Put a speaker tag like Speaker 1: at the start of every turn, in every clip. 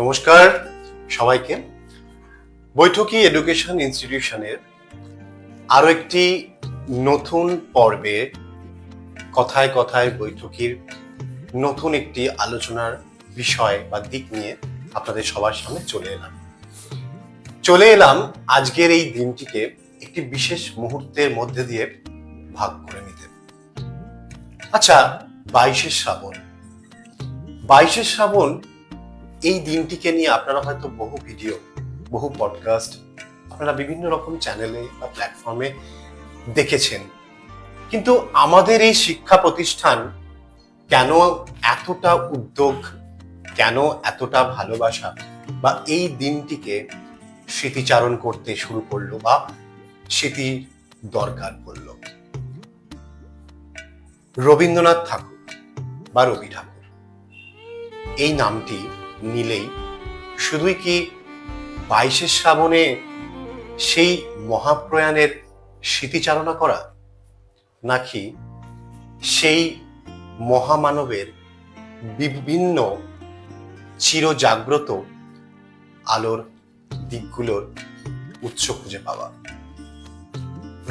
Speaker 1: নমস্কার সবাইকে। বৈঠকি এডুকেশন ইনস্টিটিউশনের আরো একটি নতুন পর্বে কথায় কথায় বৈঠকির নতুন একটি আলোচনার বিষয় বা দিক নিয়ে আপনাদের সবার সামনে চলে এলাম আজকের এই দিনটিকে একটি বিশেষ মুহূর্তের মধ্যে দিয়ে ভাগ করে নিতে। আচ্ছা, 22শে শ্রাবণ এই দিনটিকে নিয়ে আপনারা হয়তো বহু ভিডিও, বহু পডকাস্ট আপনারা বিভিন্ন রকম চ্যানেলে বা প্ল্যাটফর্মে দেখেছেন, কিন্তু আমাদের এই শিক্ষা প্রতিষ্ঠান কেন এতটা উদ্যোগ, কেন এতটা ভালোবাসা বা এই দিনটিকে স্মৃতিচারণ করতে শুরু করলো বা স্মৃতির দরকার পড়ল? রবীন্দ্রনাথ ঠাকুর বা রবি ঠাকুর এই নামটি নিলেই শুধুই কি 22শে শ্রাবণে সেই মহাপ্রয়াণের স্মৃতিচারণা করা, নাকি সেই মহামানবের বিভিন্ন চিরজাগ্রত আলোর দিকগুলোর উৎস খুঁজে পাওয়া?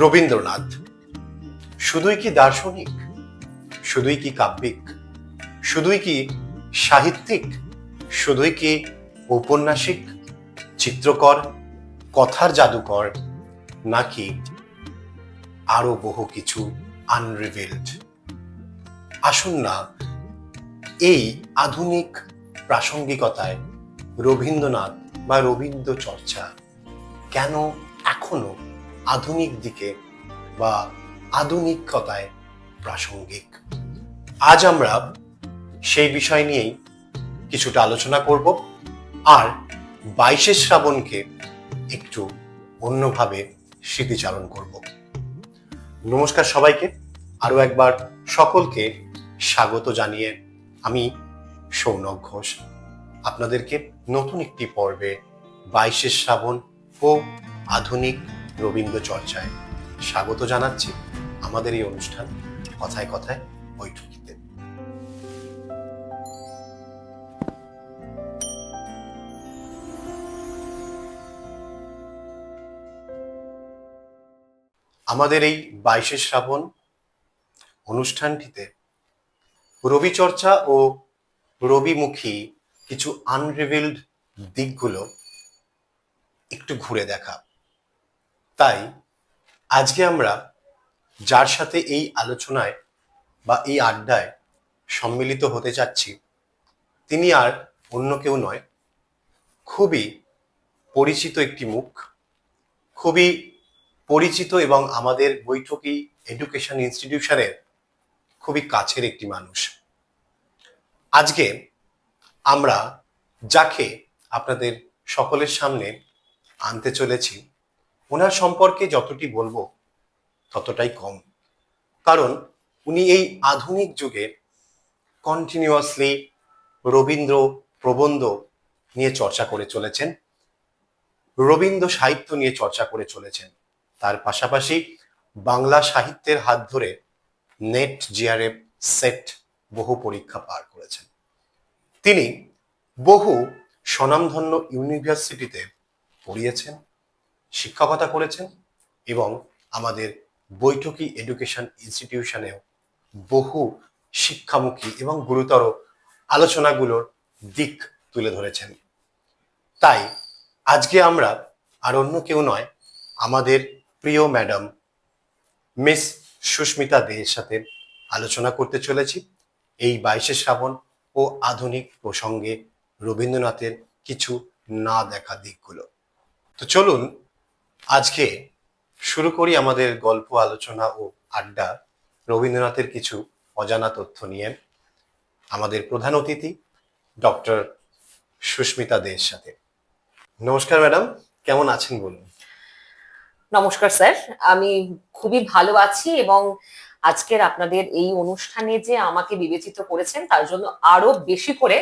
Speaker 1: রবীন্দ্রনাথ শুধুই কি দার্শনিক, শুধুই কি কাব্যিক, শুধুই কি সাহিত্যিক, শুধুই কি ঔপন্যাসিক, চিত্রকর, কথার জাদুকর, নাকি আরো বহু কিছু আনরিভিলড? আসুন না এই আধুনিক প্রাসঙ্গিকতায় রবীন্দ্রনাথ বা রবীন্দ্র চর্চা কেন এখনো আধুনিক দিকে বা আধুনিকতায় প্রাসঙ্গিক, আজ আমরা সেই বিষয় নিয়েই কিছুটা আলোচনা করব আর 22শে শ্রাবণকে একটু অন্যভাবে স্মৃতিচারণ করব। নমস্কার সবাইকে, আরো একবার সকলকে স্বাগত জানিয়ে আমি সৌনক ঘোষ আপনাদেরকে নতুন একটি পর্বে 22শে শ্রাবণ ও আধুনিক রবীন্দ্র চর্চায় স্বাগত জানাচ্ছি আমাদের এই অনুষ্ঠান কথায় কথায় বৈঠকিতে। আমাদের এই 22শে শ্রাবণ অনুষ্ঠানটিতে রবিচর্চা ও রবিমুখী কিছু আনরিভিলড দিকগুলো একটু ঘুরে দেখা। তাই আজকে আমরা যার সাথে এই আলোচনায় বা এই আড্ডায় সম্মিলিত হতে যাচ্ছি তিনি আর অন্য কেউ নয়, খুবই পরিচিত একটি মুখ, খুবই পরিচিত এবং আমাদের বৈঠকি এডুকেশন ইনস্টিটিউশনের খুবই কাছের একটি মানুষ। আজকে আমরা যাকে আপনাদের সকলের সামনে আনতে চলেছি, ওনার সম্পর্কে যতটি বলবো ততটাই কম, কারণ উনি এই আধুনিক যুগে কন্টিনিউয়াসলি রবীন্দ্র প্রবন্ধ নিয়ে চর্চা করে চলেছেন, রবীন্দ্র সাহিত্য নিয়ে চর্চা করে চলেছেন। তার পাশাপাশি বাংলা সাহিত্যের হাত ধরে নেট জিআরএফ সেট বহু পরীক্ষা পার করেছেন। তিনি বহু স্বনামধন্য ইউনিভার্সিটিতে পড়িয়েছেন, শিক্ষকতা করেছেন এবং আমাদের বৈঠকি এডুকেশন ইনস্টিটিউশনেও বহু শিক্ষামুখী এবং গুরুতর আলোচনাগুলোর দিক তুলে ধরেছেন। তাই আজকে আমরা আর অন্য কেউ নয়, আমাদের প্রিয় ম্যাডাম মিস সুস্মিতা দেয়ের সাথে আলোচনা করতে চলেছি এই 22শে শ্রাবণ ও আধুনিক প্রসঙ্গে রবীন্দ্রনাথের কিছু না দেখা দিকগুলো। তো চলুন আজকে শুরু করি আমাদের গল্প, আলোচনা ও আড্ডা রবীন্দ্রনাথের কিছু অজানা তথ্য নিয়ে আমাদের প্রধান অতিথি ডক্টর সুস্মিতা দেয়ের সাথে। নমস্কার ম্যাডাম, কেমন আছেন বলুন?
Speaker 2: নমস্কার স্যার, আমি খুবই ভালো আছি এবং আজকের আপনাদের এই অনুষ্ঠানে যে আমাকে বিবেচিত করেছেন তার জন্য আরো বেশি করে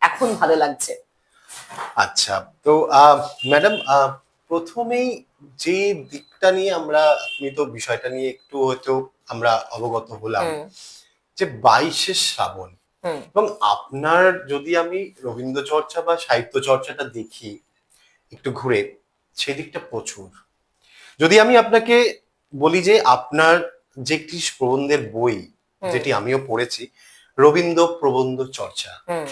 Speaker 2: এখন ভালো লাগছে।
Speaker 1: আচ্ছা, তো ম্যাডাম প্রথমেই যে দিকটা নিয়ে আমরা, আপনি তো বিষয়টা নিয়ে একটু হয়তো আমরা অবগত হলাম যে 22শে শ্রাবণ
Speaker 2: হুম
Speaker 1: এবং আপনার যদি আমি রবীন্দ্র চর্চা বা সাহিত্য চর্চাটা দেখি একটু ঘুরে, সেদিকটা প্রচুর। যদি আমি আপনাকে বলি যে আপনার যে একটি প্রবন্ধের বই,
Speaker 2: হুম
Speaker 1: যেটি আমিও পড়েছি, রবীন্দ্র প্রবন্ধ চর্চা,
Speaker 2: হুম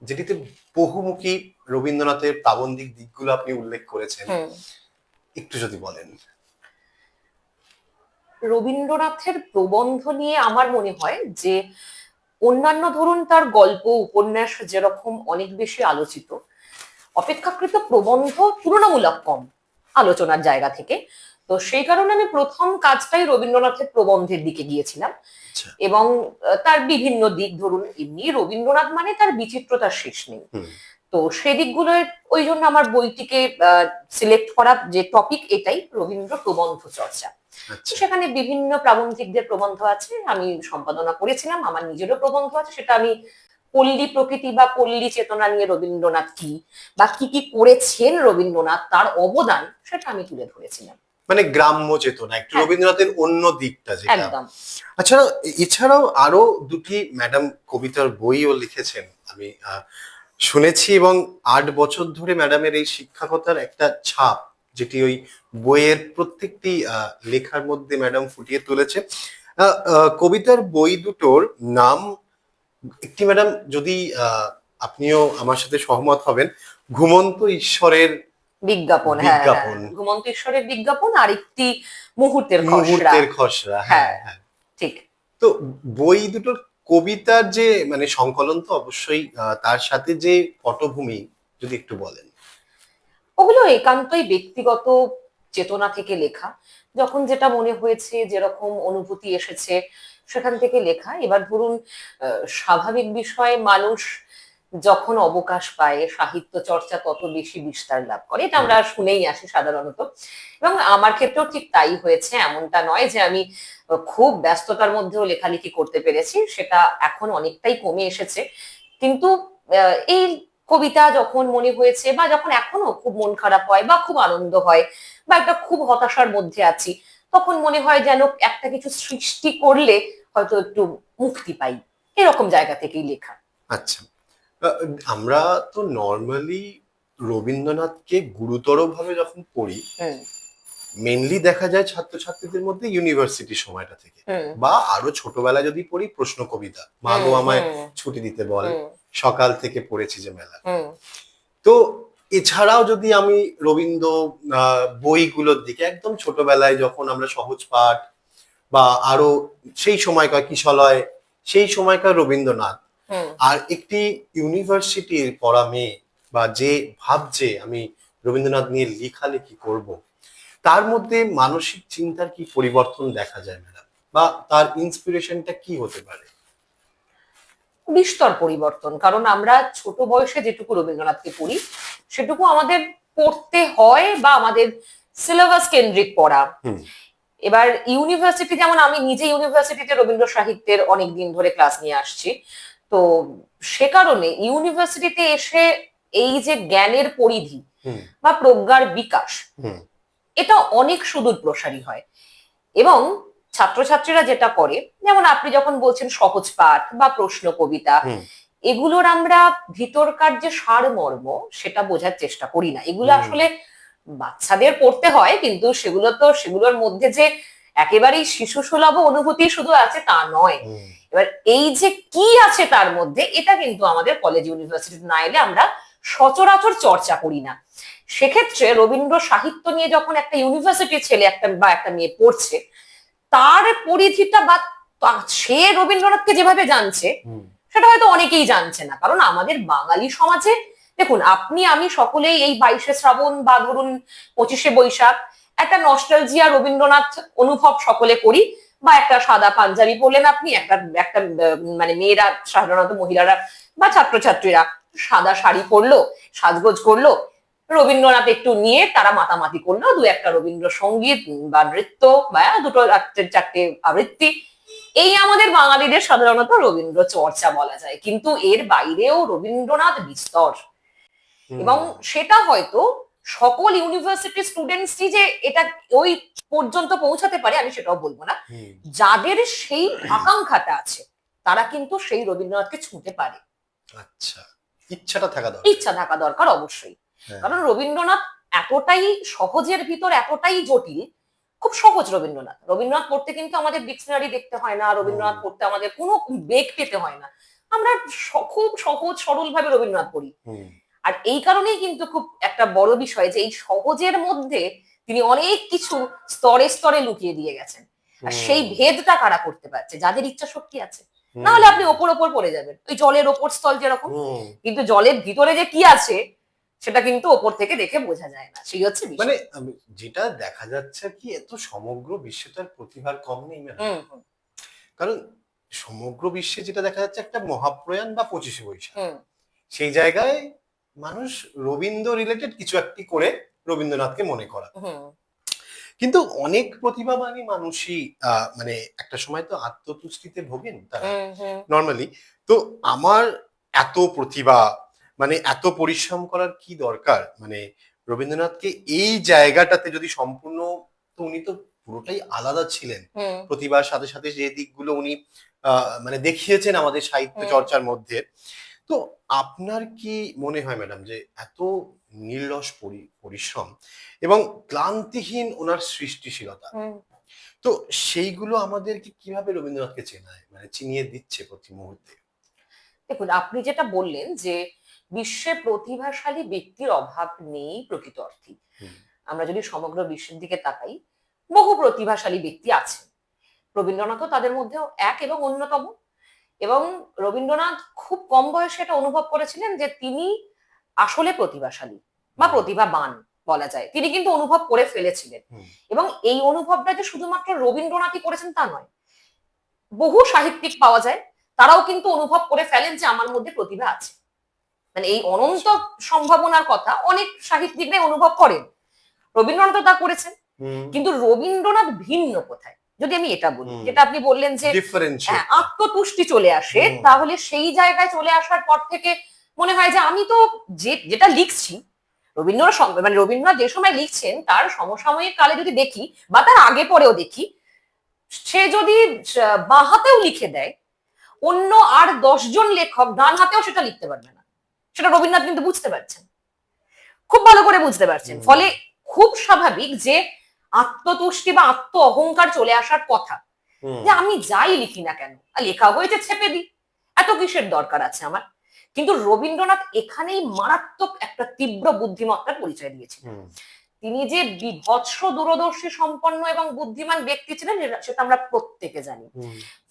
Speaker 1: যেটিতে বহুমুখী রবীন্দ্রনাথের প্রাবন্ধিক দিকগুলো আপনি উল্লেখ করেছেন,
Speaker 2: হুম
Speaker 1: একটু যদি বলেন।
Speaker 2: রবীন্দ্রনাথের প্রবন্ধ নিয়ে আমার মনে হয় যে অন্যান্য ধরুন তার গল্প উপন্যাস যেরকম অনেক বেশি আলোচিত, অপেক্ষাকৃত প্রবন্ধ তুলনামূলক কম আলোচনার জায়গা থেকে। তো সেই কারণে আমি প্রথম কাজটাই রবীন্দ্রনাথের প্রবন্ধের দিকে গিয়েছিলাম।
Speaker 1: আচ্ছা।
Speaker 2: এবং তার বিভিন্ন দিক, ধরুন এমনি রবীন্দ্রনাথ মানে তার বিচিত্রতার শেষ নেই।
Speaker 1: হুম।
Speaker 2: তো সেদিকগুলো ওই জন্য আমার বইটিকে সিলেক্ট করা যে টপিক এটাই রবীন্দ্র প্রবন্ধ চর্চা। তো
Speaker 1: আচ্ছা।
Speaker 2: সেখানে বিভিন্ন প্রাবন্ধিকদের প্রবন্ধ আছে, আমি সম্পাদনা করেছিলাম, আমার নিজেরও প্রবন্ধ আছে। সেটা আমি পল্লী প্রকৃতি বা পল্লী চেতনা নিয়ে রবীন্দ্রনাথ কি বা কি কি করেছেন রবীন্দ্রনাথ, তার অবদান, সেটা আমি তুলে ধরেছিলাম।
Speaker 1: মানে গ্রাম্য চেতনা, একটু
Speaker 2: হ্যাঁ,
Speaker 1: রবীন্দ্রনাথের অন্য দিকটা যেটা।
Speaker 2: একদম।
Speaker 1: আচ্ছা, এছাড়াও আরো দুটি ম্যাডাম কবিতার বইও লিখেছেন আমি শুনেছি, এবং 8 বছর ধরে ম্যাডামের এই শিক্ষকতার একটা ছাপ, যেটি ওই বইয়ের প্রত্যেকটি লেখার মধ্যে ম্যাডাম ফুটিয়ে তুলেছে। কবিতার বই দুটোর নাম, একটি ম্যাডাম যদি আপনিও আমার সাথে সহমত হবেন, ঘুমন্ত ঈশ্বরের
Speaker 2: বিজ্ঞাপন, হ্যাঁ হ্যাঁ,
Speaker 1: বিজ্ঞাপন,
Speaker 2: ঘুমন্ত ঈশ্বরের বিজ্ঞাপন, আর একটি মুহূর্তের খসড়া।
Speaker 1: মুহূর্তের খসড়া। হ্যাঁ
Speaker 2: হ্যাঁ,
Speaker 1: হ্যাঁ।
Speaker 2: ঠিক।
Speaker 1: তো বই দুটোর কবিতার যে মানে সংকলন তো অবশ্যই, তার সাথে যে পটভূমি, যদি একটু বলেন।
Speaker 2: ওগুলো একান্তই ব্যক্তিগত চেতনা থেকে লেখা, যখন যেটা মনে হয়েছে, যেরকম অনুভূতি এসেছে সেখান থেকে লেখা। এবার ধরুন স্বাভাবিক বিষয়, মানুষ যখন অবকাশ পায় সাহিত্য চর্চা তত বেশি বিস্তার লাভ করে, এটা আমরা শুনেই আসি সাধারণত। এবং আমার ক্ষেত্রেও ঠিক তাই হয়েছে, এমনটা নয় যে আমি খুব ব্যস্ততার মধ্যেও লেখালেখি করতে পেরেছি, সেটা এখন অনেকটাই কমে এসেছে। কিন্তু এই কবিতা যখন মনে হয়েছে, বা যখন এখনো খুব মন খারাপ হয় বা খুব আনন্দ হয় বা একটা খুব হতাশার মধ্যে আছি, তখন মনে হয় যেন একটা কিছু সৃষ্টি করলে হয়তো একটু মুক্তি পাই, এরকম জায়গা থেকেই লেখা।
Speaker 1: আচ্ছা। আহ, আমরা তো নর্মালি রবীন্দ্রনাথকে গুরুতর ভাবে যখন পড়ি,
Speaker 2: হুম
Speaker 1: মেনলি দেখা যায় ছাত্রছাত্রীদের মধ্যে ইউনিভার্সিটি সময়টা থেকে,
Speaker 2: হুম
Speaker 1: বা আরো ছোটবেলায় যদি পড়ি প্রশ্ন কবিতা, মা
Speaker 2: হুম
Speaker 1: গো আমায়
Speaker 2: হুম
Speaker 1: ছুটি দিতে বল,
Speaker 2: হুম
Speaker 1: সকাল থেকে পড়েছি যে মেলা।
Speaker 2: হুম
Speaker 1: তো এছাড়াও যদি আমি রবীন্দ্র বইগুলোর দিকে, একদম ছোটবেলায় যখন আমরা সহজ পাঠ, বা আরো সেই সময়কার কিশলয়, সেই সময়কার রবীন্দ্রনাথ,
Speaker 2: হুম
Speaker 1: আর একটি ইউনিভার্সিটির পড়া মেয়ে, বা যে ভাবছে আমি রবীন্দ্রনাথ নিয়ে লেখালেখি করব, তার মধ্যে মানসিক চিন্তার কি পরিবর্তন দেখা যায় ম্যাডাম, বা তার ইন্সপিরেশনটা কি হতে পারে?
Speaker 2: বিস্তর পরিবর্তন, কারণ আমরা ছোট বয়সে যেটুকু রবীন্দ্রনাথকে পড়ি সেটুকু আমাদের পড়তে হয়, বা আমাদের সিলেবাস কেন্দ্রিক পড়া।
Speaker 1: হুম।
Speaker 2: এবার ইউনিভার্সিটি, যেমন আমি নিজে ইউনিভার্সিটিতে রবীন্দ্র সাহিত্যের অনেক দিন ধরে ক্লাস নিয়ে আসছি, তো সে কারণে ইউনিভার্সিটিতে এসে এই যে জ্ঞানের পরিধি
Speaker 1: হুম।
Speaker 2: বা প্রজ্ঞার বিকাশ,
Speaker 1: হুম।
Speaker 2: এটা অনেক সুদূর প্রসারী হয়। এবং ছাত্রছাত্রীরা যেটা করে, যেমন আপনি যখন বলছেন সহজ পাঠ বা প্রশ্ন কবিতা,
Speaker 1: হুম।
Speaker 2: এগুলোর আমরা ভিতরকার যে সারমর্ম সেটা বোঝার চেষ্টা করি না। এগুলো
Speaker 1: হুম।
Speaker 2: আসলে বাচ্চাদের পড়তে হয়, কিন্তু সেগুলোর মধ্যে যে একেবারেই শিশু সুলভ অনুভূতি শুধু আছে তা নয়।
Speaker 1: হুম।
Speaker 2: এবার এই যে কি আছে তার মধ্যে, এটা কিন্তু আমাদের কলেজ ইউনিভার্সিটিতে না এলে আমরা সচরাচর চর্চা করি না। সেক্ষেত্রে রবীন্দ্র সাহিত্য নিয়ে যখন একটা ইউনিভার্সিটির ছেলে একটা মেয়ে পড়ছে, তার পরিধিটা বা সে রবীন্দ্রনাথকে যেভাবে জানছে
Speaker 1: হুম।
Speaker 2: সেটা হয়তো অনেকেই জানছে না। কারণ আমাদের বাঙালি সমাজে দেখুন, আপনি আমি সকলেই এই 22শে শ্রাবণ বা ধরুন 25শে বৈশাখ একটা নস্টালজিয়া রবীন্দ্রনাথ অনুভব সকলে করি। বা একটা সাদা পাঞ্জাবি পরলেন আপনি, একটা একটা মানে মেয়েরা, সাধারণত মহিলারা বা ছাত্রছাত্রীরা সাদা শাড়ি পরলো, সাজগোজ করলো, রবীন্দ্রনাথ একটু নিয়ে তারা মাতামাতি করলো, দু একটা রবীন্দ্রসঙ্গীত বা নৃত্য বা দুটো চারটে আবৃত্তি, এই আমাদের বাঙালিদের সাধারণত রবীন্দ্র চর্চা বলা যায়। কিন্তু এর বাইরেও রবীন্দ্রনাথ বিস্তর।
Speaker 1: হুম।
Speaker 2: এবং সেটা হয়তো সকল ইউনিভার্সিটি স্টুডেন্টসই যে এটা ওই পর্যন্ত পৌঁছাতে পারে আমি সেটাও বলবো না।
Speaker 1: হুম।
Speaker 2: যাদের সেই আকাঙ্ক্ষাটা আছে তারা কিন্তু সেই রবীন্দ্রনাথকে ছুঁতে পারে।
Speaker 1: আচ্ছা, ইচ্ছাটা থাকা দরকার।
Speaker 2: ইচ্ছা থাকা দরকার অবশ্যই।
Speaker 1: হ্যাঁ।
Speaker 2: কারণ রবীন্দ্রনাথ এতটাই সহজের ভিতর এতটাই জটিল, খুব সহজ রবীন্দ্রনাথ। রবীন্দ্রনাথ পড়তে কিন্তু আমাদের ডিকশনারি দেখতে হয় না, রবীন্দ্রনাথ পড়তে আমাদের কোনো বেগ পেতে হয় না, আমরা খুব সহজ সরল ভাবে রবীন্দ্রনাথ পড়ি। আর এই কারণেই কিন্তু খুব একটা বড় বিষয় যে এই সহজের মধ্যে তিনি অনেক কিছু স্তরে স্তরে লুকিয়ে দিয়ে গেছেন। আর সেই ভেদটা কারা করতে পারছে? যাদের ইচ্ছা শক্তি আছে। না হলে আপনি ওপর ওপর পড়ে যাবেন, ওই জলের ওপর স্থল যেরকম, কিন্তু জলের ভিতরে যে কি আছে সেটা কিন্তু ওপর থেকে দেখে বোঝা যায় না, সেই হচ্ছে বিষয়।
Speaker 1: মানে যেটা দেখা যাচ্ছে কি, এত সমগ্র বিশ্বে তার প্রতিভার কম নেই ম্যাডাম। কারণ সমগ্র বিশ্বে যেটা দেখা যাচ্ছে একটা মহাপ্রয়াণ বা 25শে বৈশাখ, সেই জায়গায় মানুষ রবীন্দ্র রিলেটেড কিছু একটি করে রবীন্দ্রনাথকে মনে করা। কিন্তু অনেক প্রতিভাবানী মানুষই মানে একটা সময় তো আত্মতুষ্টিতে ভোগেন তারা নর্মালি। তো আমার এত প্রতিভা, মানে এত পরিশ্রম করার কি দরকার? মানে রবীন্দ্রনাথকে এই জায়গাটাতে যদি সম্পূর্ণ, তো উনি তো পুরোটাই আলাদা ছিলেন প্রতিভার সাথে সাথে, যে দিকগুলো উনি মানে দেখিয়েছেন আমাদের সাহিত্য চর্চার মধ্যে। তো আপনার কি মনে হয় ম্যাডাম যে এত নির্লস পরিশ্রম এবং ক্লান্তিহীন ওনার সৃষ্টিশীলতা, তো সেইগুলো আমাদেরকে কিভাবে রবীন্দ্রনাথকে চেনায়, মানে চিনিয়ে দিচ্ছে প্রতি মুহূর্তে?
Speaker 2: দেখুন, আপনি যেটা বললেন যে বিশ্বে প্রতিভাশালী ব্যক্তির অভাব নেই প্রকৃত অর্থে। আমরা যদি সমগ্র বিশ্বের দিকে তাকাই, বহু প্রতিভাশালী ব্যক্তি আছে, রবীন্দ্রনাথও তাদের মধ্যেও এক এবং অন্যতম। এবং রবীন্দ্রনাথ খুব কম বয়সে এটা অনুভব করেছিলেন যে তিনি আসলে প্রতিভাশালী বা প্রতিভাবান বলা যায়, তিনি কিন্তু অনুভব করে ফেলেছিলেন। এবং এই অনুভবটা যে শুধুমাত্র রবীন্দ্রনাথই করেছেন তা নয়, বহু সাহিত্যিক পাওয়া যায়, তারাও কিন্তু অনুভব করে ফেলেন যে আমার মধ্যে প্রতিভা আছে। মানে এই অনন্ত সম্ভাবনার কথা অনেক সাহিত্যিকরাই অনুভব করেন, রবীন্দ্রনাথ তা করেছেন। কিন্তু রবীন্দ্রনাথ ভিন্ন কোথায়, যদি আমি এটা বলি, যেটা আপনি বললেন যে আত্মতুষ্টি চলে আসে, তাহলে সেই জায়গায় চলে আসার পর থেকে মনে হয় যে আমি তো যেটা লিখছি, রবীন্দ্রনাথ যে সময় লিখছেন তার সমসাময়িক কালে যদি দেখি বা তার আগে পরেও দেখি, সে যদি বাঁ হাতেও লিখে দেয়, অন্য আর 10 জন লেখক ডান হাতেও সেটা লিখতে পারবে না। সেটা রবীন্দ্রনাথ কিন্তু বুঝতে পারছেন, খুব ভালো করে বুঝতে পারছেন। ফলে খুব স্বাভাবিক যে আত্মতুষ্টি বা আত্ম অহংকার চলে আসার কথা, যে আমি যাই লিখি না কেন, লেখা হয়েছে ছেপে দিই, এত কিসের দরকার আছে আমার। কিন্তু রবীন্দ্রনাথ এখানেই মারাত্মক একটা তীব্র বুদ্ধিমত্তার পরিচয় দিয়েছিলেন। তিনি যে বিভৎস দূরদর্শী সম্পন্ন এবং বুদ্ধিমান ব্যক্তি ছিলেন সেটা আমরা প্রত্যেকে জানি।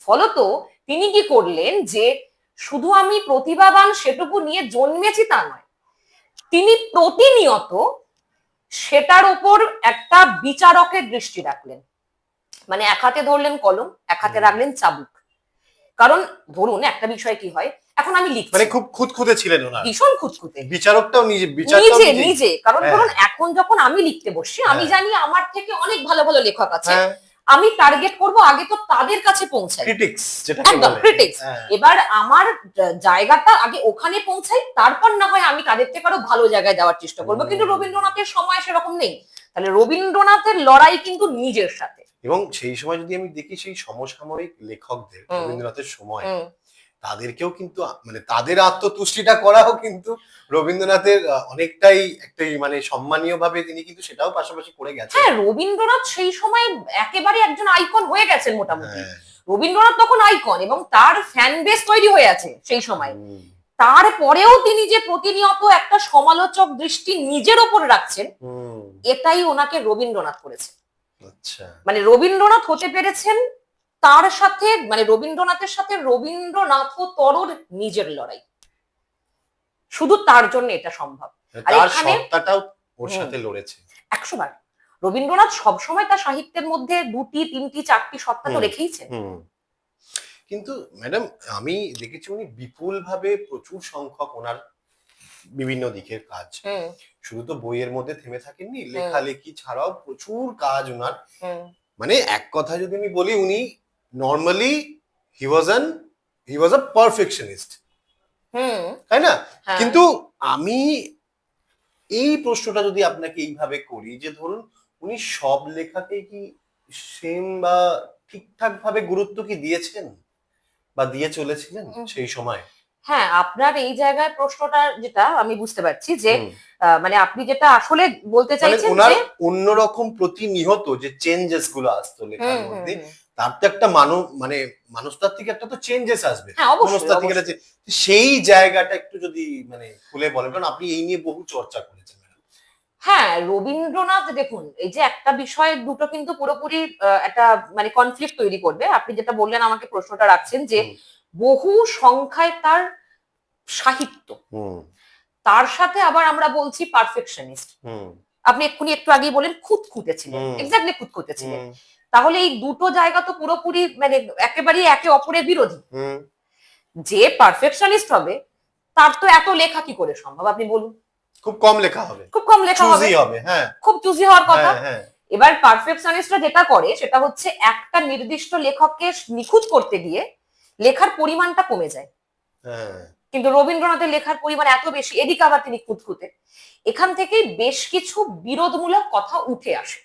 Speaker 2: ফলত তিনি কি করলেন যে শুধু আমি প্রতিভাবান সেটুকু নিয়ে জন্মেছি তা নয়, তিনি প্রতিনিয়ত সেটার উপর একটা বিচারকের দৃষ্টি রাখলেন। মানে এক হাতে ধরলেন কলম, এক হাতে রাখলেন চাবুক। কারণ ধরুন একটা বিষয় কি হয়, এখন আমি লিখছি,
Speaker 1: মানে খুব খুঁতখুঁতে ছিলেন ওনারা,
Speaker 2: ভীষণ খুঁতখুঁতে,
Speaker 1: বিচারকটাও নিজে।
Speaker 2: কারণ ধরুন এখন যখন আমি লিখতে বসছি, আমি জানি আমার থেকে অনেক ভালো ভালো লেখক আছে, আমি টার্গেট করব আগে তো তাদের কাছে পৌঁছাই, একদম ক্রিটিক্স। এবার আমার জায়গাটা আগে ওখানে পৌঁছাই, তারপর না হয় আমি তাদের থেকে আরো ভালো জায়গায় যাওয়ার চেষ্টা করবো। কিন্তু রবীন্দ্রনাথের সময় সেরকম নেই। তাহলে রবীন্দ্রনাথের লড়াই কিন্তু নিজের সাথে।
Speaker 1: এবং সেই সময় যদি আমি দেখি সেই সমসাময়িক লেখকদের রবীন্দ্রনাথের সময়, তাদেরকেও কিন্তু মানে তাদের আত্মতুষ্টিটা করাও কিন্তু রবীন্দ্রনাথের অনেকটাই একটা মানে সম্মানীয় ভাবে তিনি কিন্তু সেটাও পাশাপাশি করে গেছেন।
Speaker 2: হ্যাঁ, রবীন্দ্রনাথ সেই সময় একেবারে একজন আইকন হয়ে গেছেন মোটামুটি। রবীন্দ্রনাথ তখন আইকন এবং তার ফ্যান বেস তৈরি হয়ে আছে সেই সময়। তারপরেও তিনি যে প্রতিনিয়ত একটা সমালোচক দৃষ্টি নিজের ওপর রাখছেন, এটাই ওনাকে রবীন্দ্রনাথ করেছে।
Speaker 1: আচ্ছা, মানে
Speaker 2: রবীন্দ্রনাথ হতে পেরেছেন তার সাথে, মানে রবীন্দ্রনাথের সাথে রবীন্দ্রনাথ ও তরুর নিজের লড়াই, শুধু তার জন্য এটা সম্ভব। আর এখানে
Speaker 1: সত্তাটাও ওর সাথে লড়েছে
Speaker 2: 100 বার। রবীন্দ্রনাথ সবসময় তার সাহিত্যের মধ্যে 2টি 3টি 4টি সত্তা তো রেখেইছেন।
Speaker 1: কিন্তু ম্যাডাম আমি দেখেছি উনি বিপুল ভাবে প্রচুর সংখ্যক ওনার বিভিন্ন দিকের কাজ, শুধু তো বইয়ের মধ্যে থেমে থাকেননি, লেখালেখি ছাড়াও প্রচুর কাজ ওনার। মানে এক কথা যদি আমি বলি, উনি নর্মালি হি ওয়াজ আ পারফেকশনিস্ট, তাই না? কিন্তু আমি এই প্রশ্নটা যদি আপনাকে এইভাবে করি যে ধরুন উনি সব লেখাকে কি সেম বা ঠিকঠাক ভাবে গুরুত্ব কি দিয়েছেন, বা দিয়ে চলেছিলেন সেই সময়?
Speaker 2: হ্যাঁ, আপনার এই জায়গায় প্রশ্নটা যেটা আমি বুঝতে পারছি যে
Speaker 1: হুম।
Speaker 2: মানে আপনি যেটা আসলে বলতে
Speaker 1: মানে
Speaker 2: চাইছেন
Speaker 1: ওনার
Speaker 2: যে
Speaker 1: অন্যরকম প্রতিনিয়ত যে চেঞ্জেস গুলো আসতো লেখার
Speaker 2: হুম হুম
Speaker 1: মধ্যে,
Speaker 2: হুম
Speaker 1: তার তো একটা মানে মনস্তাত্ত্বিক একটা তো চেঞ্জেস আসবে।
Speaker 2: হ্যাঁ, অবশ্যই
Speaker 1: মনস্তাত্ত্বিক একটা
Speaker 2: অবশ্যই।
Speaker 1: সেই জায়গাটা একটু যদি মানে খুলে বলেন, কারণ আপনি এই নিয়ে বহু চর্চা করেছেন ম্যাডাম।
Speaker 2: হ্যাঁ, রবীন্দ্রনাথ দেখুন এই যে একটা বিষয় দুটো কিন্তু পুরোপুরি একটা মানে কনফ্লিক্ট তৈরি করবে। আপনি যেটা বললেন আমাকে প্রশ্নটা রাখছেন যে
Speaker 1: হুম
Speaker 2: বহু সংখ্যায় তার সাহিত্য,
Speaker 1: হুম
Speaker 2: তার সাথে আবার আমরা বলছি পারফেকশনিস্ট।
Speaker 1: হুম
Speaker 2: আপনি এক্ষুনি একটু আগেই বলেন খুঁতখুঁতে ছিলেন,
Speaker 1: হুম
Speaker 2: এক্স্যাক্টলি খুঁতখুঁতে ছিলেন।
Speaker 1: হুম
Speaker 2: তাহলে এই দুটো জায়গা তো পুরোপুরি মানে একেবারেই একে অপরের বিরোধী।
Speaker 1: হুম
Speaker 2: যে পারফেকশনিস্ট হবে তার তো এত লেখা কি করে সম্ভব আপনি বলুন?
Speaker 1: খুব কম লেখা হবে,
Speaker 2: খুব কম লেখা হবে,
Speaker 1: চুজি হবে। হ্যাঁ
Speaker 2: খুব চুজি হওয়ার কথা।
Speaker 1: হ্যাঁ হ্যাঁ
Speaker 2: এবার পারফেকশনিস্টরা যেটা করে সেটা হচ্ছে একটা নির্দিষ্ট লেখককে নিখুঁত করতে গিয়ে লেখার পরিমাণটা কমে যায়।
Speaker 1: হ্যাঁ
Speaker 2: কিন্তু রবীন্দ্রনাথের লেখার পরিমাণ এত বেশি, এদিকে আবার তিনি খুঁতখুঁতে। এখান থেকেই বেশ কিছু বিরোধমূলক কথা উঠে আসে।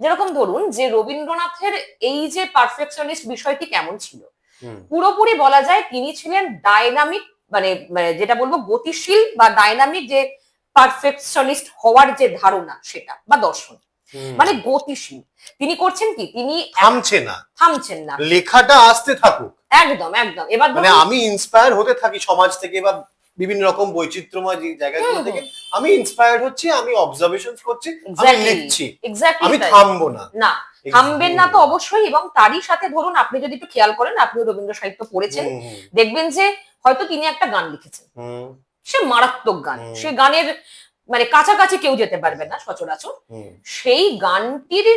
Speaker 2: যেরকম ধরুন যে রবীন্দ্রনাথের এই যে পারফেকশনিস্ট বিষয়টি কেমন ছিল,
Speaker 1: হুম
Speaker 2: পুরোপুরি বলা যায় তিনি ছিলেন ডায়নামিক, মানে মানে যেটা বলবো গতিশীল বা ডায়নামিক, যে পারফেকশনিস্ট হওয়ার যে ধারণা সেটা বা দর্শন,
Speaker 1: হুম
Speaker 2: মানে গতিশীল। তিনি করছেন কি, তিনি
Speaker 1: থামছে না,
Speaker 2: থামছেন না।
Speaker 1: লেখাটা আসতে থাকুক।
Speaker 2: একদম একদম। এবার
Speaker 1: মানে
Speaker 2: ধরুন
Speaker 1: আমি ইন্সপায়ার হতে থাকি সমাজ থেকে বা বিভিন্ন রকম বৈচিত্র্যময় যে জায়গাগুলো থেকে, আমি ইন্সপায়ার্ড হচ্ছি, আমি অবজারভেশন করছি, আমি
Speaker 2: এক্স্যাক্টলি
Speaker 1: লিখছি,
Speaker 2: এক্স্যাক্টলি
Speaker 1: আমি
Speaker 2: তাই।
Speaker 1: থামবো না।
Speaker 2: না, থামবেন না তো অবশ্যই। এবং তারই সাথে ধরুন আপনি যদি একটু খেয়াল করেন, আপনিও রবীন্দ্র সাহিত্য পড়েছেন,
Speaker 1: হুম হুম
Speaker 2: দেখবেন যে হয়তো তিনি একটা গান লিখেছেন,
Speaker 1: হুম
Speaker 2: সে মারাত্মক গান,
Speaker 1: হুম
Speaker 2: সে গানের মানে কাছাকাছি কেউ যেতে পারবে না সচরাচর।
Speaker 1: হুম
Speaker 2: সেই গানটির